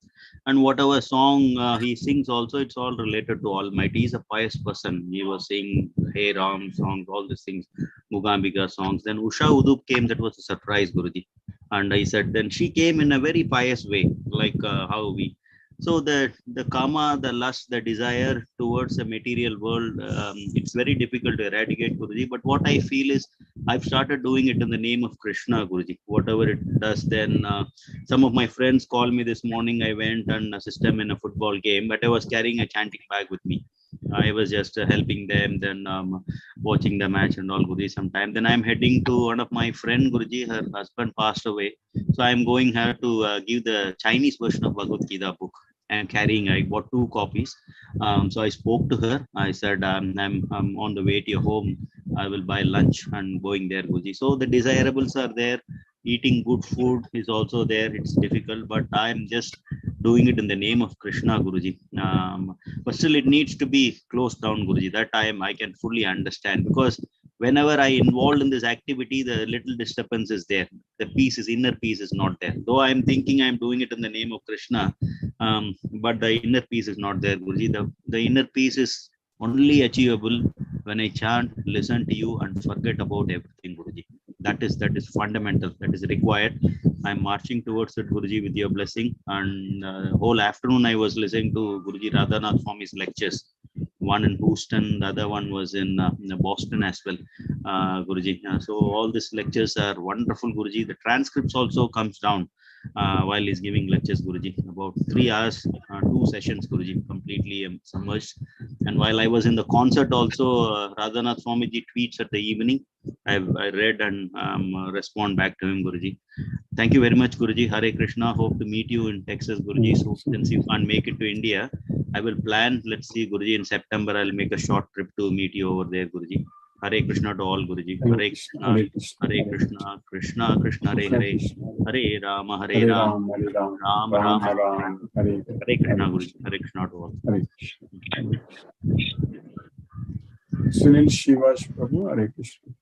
And whatever song he sings also, it's all related to Almighty. He's a pious person. He was singing Hey Ram songs, all these things, Mugambika songs. Then Usha Udup came, that was a surprise, Guruji. And I said, then she came in a very pious way, like how we. So the kama, the lust, the desire towards a material world, it's very difficult to eradicate, Guruji. But what I feel is I've started doing it in the name of Krishna, Guruji. Whatever it does, then some of my friends called me this morning. I went and assisted them in a football game, but I was carrying a chanting bag with me. I was just helping them, then watching the match and all, Guruji, sometime. Then I'm heading to one of my friend, Guruji. Her husband passed away. So I'm going her to give the Chinese version of Bhagavad Gita book. I'm carrying, I bought 2 copies. So I spoke to her. I said, I'm on the way to your home. I will buy lunch and going there, Guruji. So the desirables are there. Eating good food is also there. It's difficult, but I'm just doing it in the name of Krishna, Guruji. But still, it needs to be closed down, Guruji. That time I can fully understand, because whenever I involved in this activity, the little disturbance is there. The peace is, inner peace is not there. Though I'm thinking I'm doing it in the name of Krishna, but the inner peace is not there, Guruji. The inner peace is only achievable when I chant, listen to you, and forget about everything, Guruji. That is fundamental. That is required. I'm marching towards it, Guruji, with your blessing. And whole afternoon I was listening to Guruji Radhanath Swami's lectures. One in Houston, the other one was in Boston as well, Guruji. So all these lectures are wonderful, Guruji. The transcripts also comes down while he's giving lectures, Guruji. About 3 hours, 2 sessions, Guruji, completely submerged. And while I was in the concert also, Radhanath Swamiji tweets at the evening. I read and respond back to him, Guruji. Thank you very much, Guruji. Hare Krishna. Hope to meet you in Texas, Guruji. So since you can't make it to India, I will plan. Let's see, Guruji, in September, I'll make a short trip to meet you over there, Guruji. Hare Krishna to all, Guruji. Hare Krishna, Hare Krishna, Krishna Krishna, Hare Hare, Hare Rama, Hare Rama, Rama Rama, Hare Krishna, Guruji. Hare Krishna to all. Sunil Shivash Prabhu, Hare Krishna.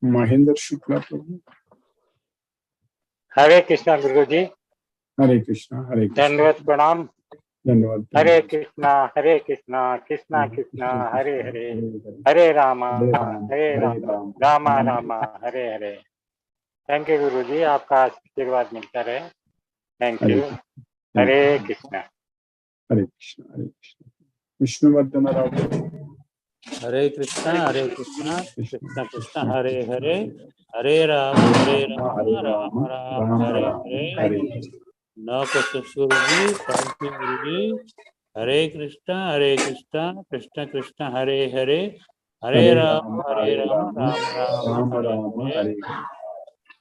Mahendra Shukla Prabhu. Hare Krishna, Guruji. Hare Krishna, Hare Krishna. Dandavad Pranam. Dandavad. Hare Krishna, Krishna Krishna, Hare Hare, Hare Rama, Hare Rama, Rama Rama, Hare Hare. Thank you, Guruji. आपका आशीर्वाद मिलता रहे. Thank you. Hare Krishna. Hare Krishna, Hare Krishna. Vishnuvardhana Rao. Hare Krishna, Krishna Krishna, Hare Hare, Hare Rama, Rama Rama, Hare Hare. No question, Guruji. Thank you, Guruji. Hare Krishna, Krishna Krishna, Hare Hare, Hare Rama, Rama Rama, Hare Hare.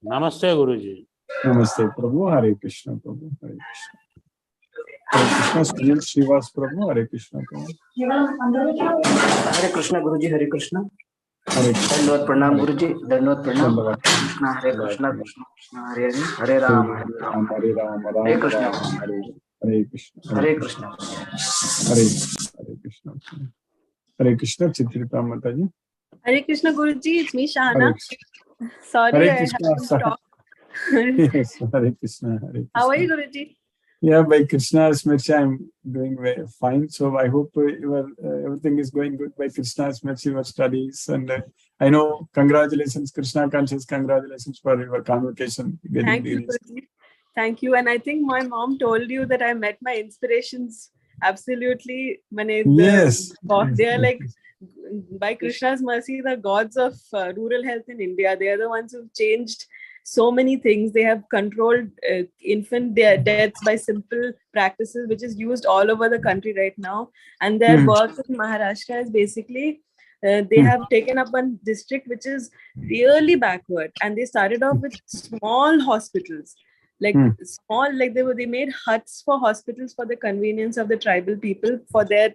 Namaste, Guruji. Namaste, Prabhu. Hare Krishna, Prabhu. Hare Krishna. Hare Krishna, Sunil Srivas Prabhu. Hare Krishna, Prabhu. Hare Krishna, Guruji. Hare Krishna. Hare Krishna. Dandavad Pranam, Guruji. Dandavad Pranam. Krishna, Hare Krishna, Krishna Krishna, Hare Hare, Hare Rama, Hare Rama, Hare Krishna, Hare Krishna, Hare Krishna, Hare Krishna, Hare Krishna, Chitrita Mataji. Hare Krishna, Guruji. It's me, Shahana. Sorry, Hare I Krishna, haven't talked. Yes, Hare Krishna, Hare Krishna. How are you, Guruji? Yeah, by Krishna's mercy, I'm doing very fine. So I hope everything is going good by Krishna's mercy, your studies. And I know, congratulations, Krishna conscious, congratulations for your convocation. Thank you, Guruji. Thank you. And I think my mom told you that I met my inspirations. Absolutely. Yes. They are like, by Krishna's mercy, the gods of rural health in India. They are the ones who've changed so many things. They have controlled infant deaths by simple practices, which is used all over the country right now. And their work in Maharashtra is basically, they have taken up one district which is really backward. And they started off with small hospitals. Like small, like they made huts for hospitals for the convenience of the tribal people, for their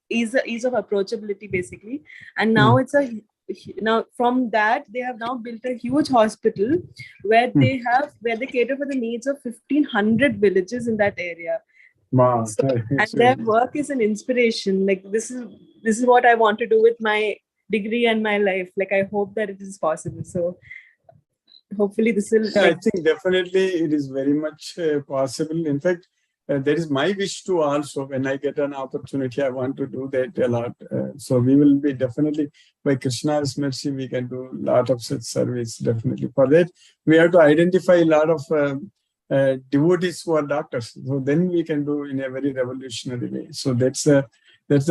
ease of approachability, basically. And now now from that they have now built a huge hospital where they cater for the needs of 1,500 villages in that area. Wow. And their work is an inspiration. Like this is what I want to do with my degree and my life. Like I hope that it is possible. So hopefully this will I think definitely it is very much possible. In fact, that is my wish too also. When I get an opportunity, I want to do that a lot. So we will be definitely, by Krishna's mercy, we can do a lot of such service, definitely. For that, we have to identify a lot of devotees who are doctors. So then we can do in a very revolutionary way. So that's the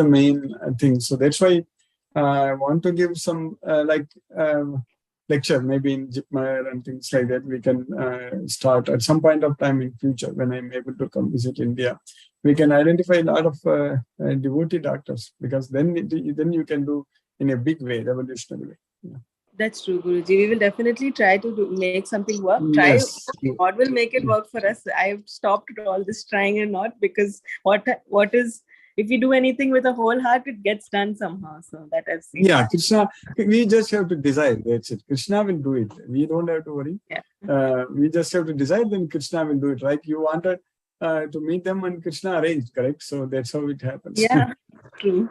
main thing. So that's why I want to give some lecture, maybe in Jipmeyer and things like that. We can start at some point of time in future when I'm able to come visit India. We can identify a lot of devotee doctors, because then you can do in a big way, revolutionary way. Yeah. That's true, Guruji. We will definitely try to make something work. Yes. God will make it work for us. I've stopped all this trying and not, because what is, if we do anything with a whole heart, it gets done somehow. So that I've seen. Yeah, Krishna, we just have to desire. That's it. Krishna will do it. We don't have to worry. Yeah. We just have to desire, then Krishna will do it. Right? You wanted to meet them and Krishna arranged, correct? So that's how it happens. Yeah, true.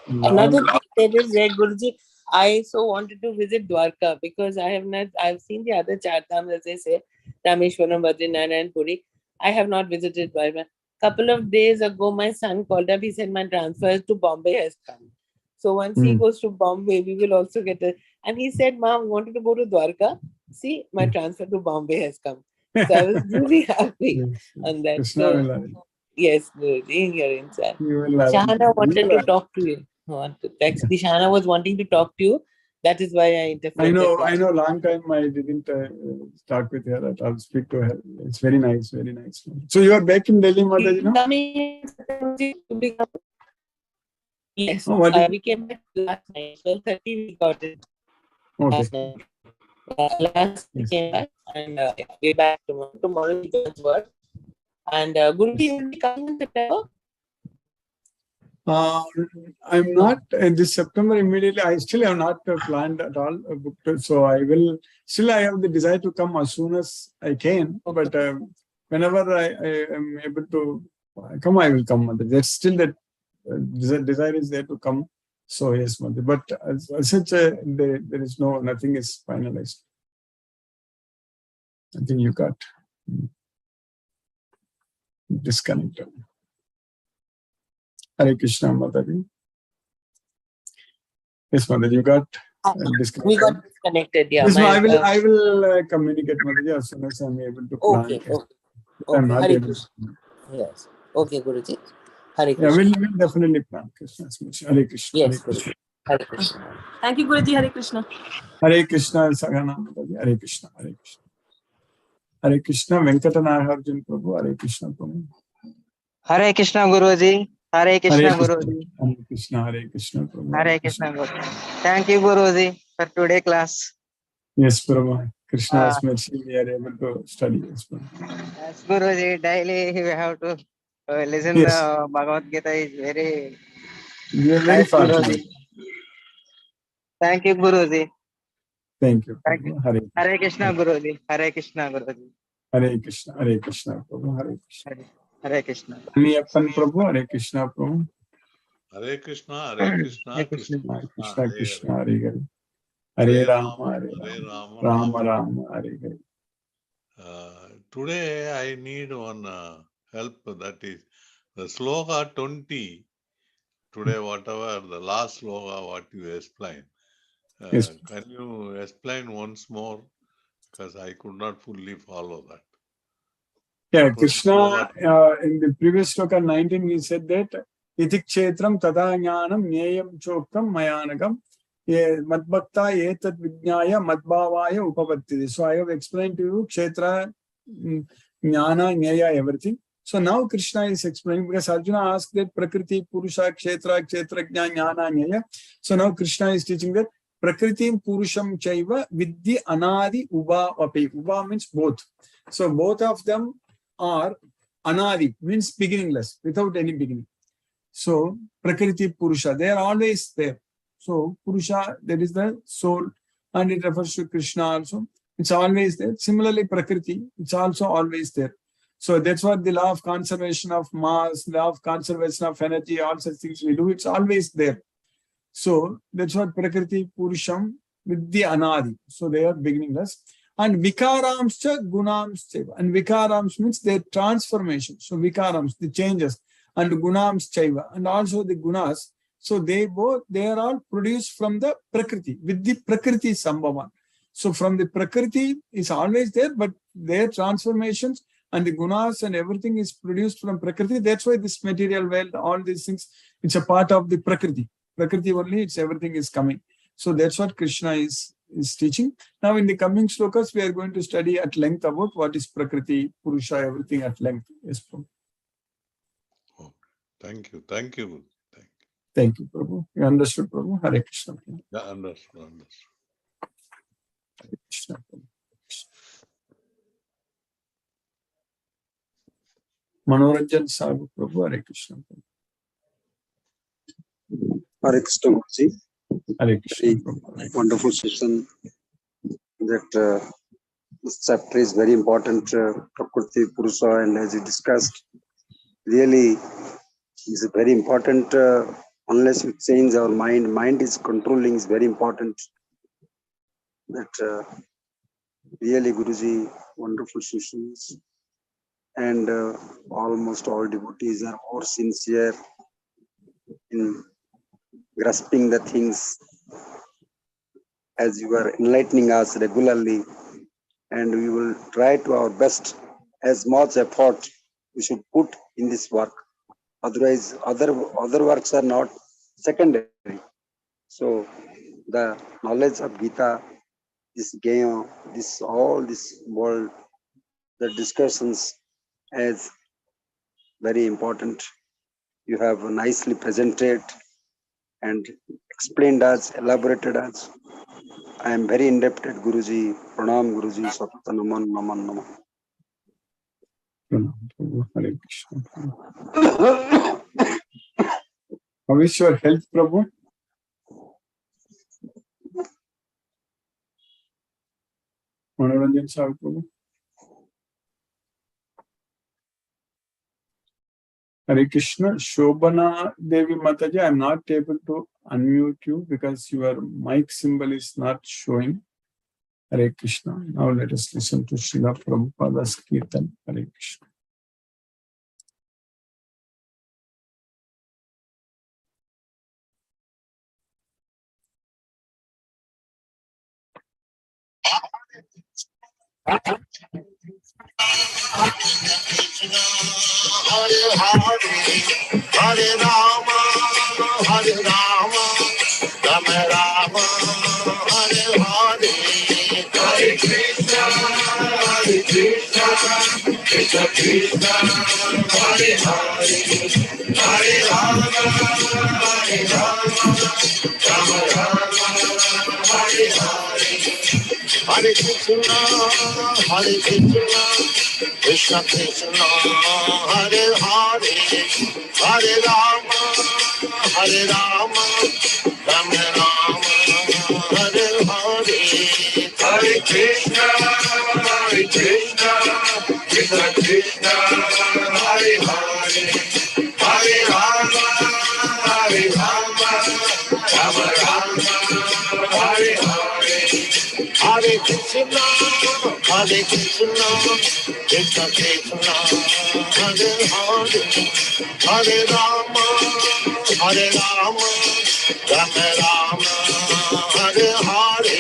Another thing that is there, Guruji, I so wanted to visit Dwarka because I've seen the other Char Dhams, as they say, Rameshwaram, Badrinath and Puri. I have not visited Dwarka. Couple of days ago, my son called up. He said my transfer to Bombay has come. So once he goes to Bombay, we will also get it. And he said, Mom, I wanted to go to Dwarka. See, my transfer to Bombay has come. So I was really happy on that. Krishna will arrange. Yes, Guruji, you're inside. Shahana Shahana wanted to talk to you. Actually, Shahana was wanting to talk to you. That is why I interfered. I know. Long time I didn't talk with her. I'll speak to her. It's very nice, very nice. So you are back in Delhi, Mataji, no? Yes, Oh, we came back last night. 12:30 we got it. Okay. Last night. Last we came back, and we're back tomorrow. Tomorrow we go to work. And Guruji will be coming in September? I'm not in this September immediately. I still have not planned at all. So I have the desire to come as soon as I can. But whenever I am able to come, I will come. There's still that desire is there to come. So yes, but as such, there is nothing is finalized. I think you got disconnected. Hare Krishna, Mataji. Yes, Mataji, you got disconnected. We got disconnected, yeah. Yes, I will communicate, Mataji, as soon as I'm able to plan. Okay. I'm not Hare able Krishna. Yes. Okay, Guruji. Hare Yeah, Krishna. we'll definitely plan. Krishna. Hare Krishna. Yes, Hare Krishna. Hare Krishna. Thank you, Guruji. Hare Krishna. Hare Krishna, Sagana Mataji. Hare Krishna. Hare Krishna. Hare Krishna, Venkatanaharjun Prabhu. Hare Krishna, Prabhu. Hare Krishna, Guruji. Hare Krishna, Guruji. Hare Krishna, Hare Krishna, Prabhu. Hare Krishna, Guruji. Thank you, Guruji, for today class. Yes, Prabhu. Krishna's mercy, we are able to study. Yes, Prabhu. Yes, Guruji. Daily we have to listen Yes. the Bhagavad Gita is very We are very nice, fortunate. Guruji. Thank you, Guruji. Thank you, Thank Prabhu. you. Hare Krishna, Guruji. Hare Krishna, Guruji. Hare Krishna, Hare Krishna, Prabhu. Hare Krishna. Hare Krishna. Aniyappan Prabhu, Hare Krishna, Prabhu. Hare Krishna, Hare Krishna, Krishna Krishna, Krishna, Hare Hare. Hare Hare Rama, Hare Rama, Rama, Rama, Hare Hare. Today I need one help, that is the sloka 20. Today, whatever the last sloka, what you explained. Yes. Can you explain once more? Because I could not fully follow that. Yeah, Krishna, in the previous sloka 19, we said that Itik Chetram Tada Jnanam Nyayam Choktam Mayanagam Madbhakta Etat Vijnaya Madbhavaya Upapattidi. So I have explained to you Kshetra, Jnana, Nyaya, everything. So now Krishna is explaining, because Arjuna asked that Prakriti, Purusha, Kshetra, Kshetrajna, Jnana, Nyaya. So now Krishna is teaching that Prakritim Purusham Chaiva Vidhi Anadi Uba Api. Uba means both. So both of them are Anadi, means beginningless, without any beginning. So Prakriti, Purusha, they are always there. So Purusha, that is the soul, and it refers to Krishna also. It's always there. Similarly, Prakriti, it's also always there. So that's what the law of conservation of mass, law of conservation of energy, all such things we do, it's always there. So that's what Prakriti, Purusham, with the anadi. So they are beginningless. And vikaramscha gunamschaiva. And vikarams means their transformation. So vikarams, the changes, and gunamschaiva, and also the gunas. So they are all produced from the prakriti, with the prakriti sambhavan. So from the prakriti is always there, but their transformations and the gunas and everything is produced from prakriti. That's why this material world, all these things, it's a part of the prakriti. Prakriti only, it's everything is coming. So that's what Krishna is teaching. Now in the coming slokas, we are going to study at length about what is Prakriti, Purusha, everything at length. Yes, Prabhu. Okay. Thank you. Thank you. Thank you, Prabhu. You understood, Prabhu? Hare Krishna. Yeah, understood. Hare Krishna, Prabhu. Manoranjan Sagu, Prabhu. Hare Krishna. Hare Krishna, Guruji. Hare Krishna. Wonderful session. That this chapter is very important, Prakriti, Purusha, and as you discussed, really is very important. Unless we change our mind is controlling is very important. That really, Guruji, wonderful sessions, and almost all devotees are more sincere in grasping the things as you are enlightening us regularly, and we will try to our best as much effort we should put in this work. Otherwise, other works are not secondary. So the knowledge of Gita, this game, all this world, the discussions as very important. You have nicely presented and explained us, elaborated us. I am very indebted, Guruji. Pranam, Guruji. Satata naman, naman, naman. Hare Krishna. How is your health, Prabhu? Manoranjan Sahu, Prabhu. Hare Krishna. Shobhana Devi Mataji, I am not able to unmute you because your mic symbol is not showing. Hare Krishna. Now let us listen to Srila Prabhupada's Kirtan. Hare Krishna. Hare Rama, Hare Rama, Rama Rama, Hare Hare, Hare Krishna, Krishna Krishna, Hare Hare, Hare Rama, Rama Rama, Hare Hare. Hare Krishna, Krishna Krishna, Hare Hare, Hare Rama, Rama Rama, Hare Hare, Hare Krishna, Krishna Krishna, Hare Hare, Hare Rama, Rama Rama, Hare Hare. Hare Krishna, Krishna Krishna, Hare Hare, Hare Rama, Rama Rama, Hare Hare,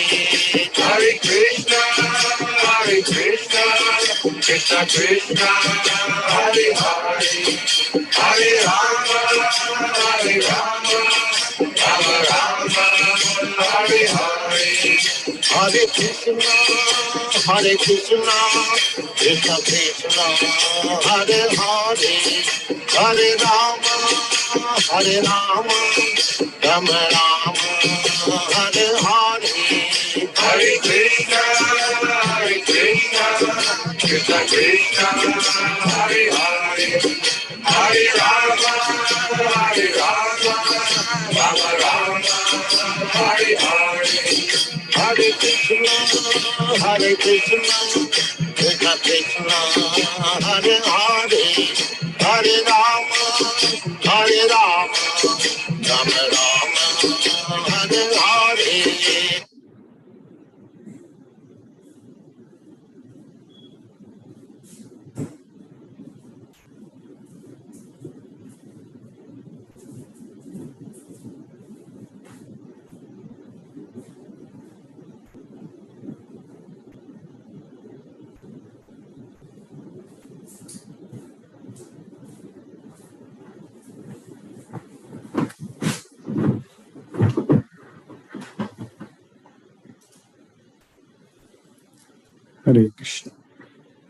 Hare Krishna, Krishna Krishna, Hare Hare, Hare Rama, Rama Rama, Hare Hare. Hare Krishna, Krishna Krishna, Hare Hare, Hare Rama, Rama Rama, Hare Hare, Hare Krishna, Krishna Krishna, Hare Hare, Hare Rama, Rama Rama, Hare Hare. Hare Krishna, Krishna Krishna, Hare Hare, Hare Rama, Rama Rama, Hare Hare. Hare Krishna.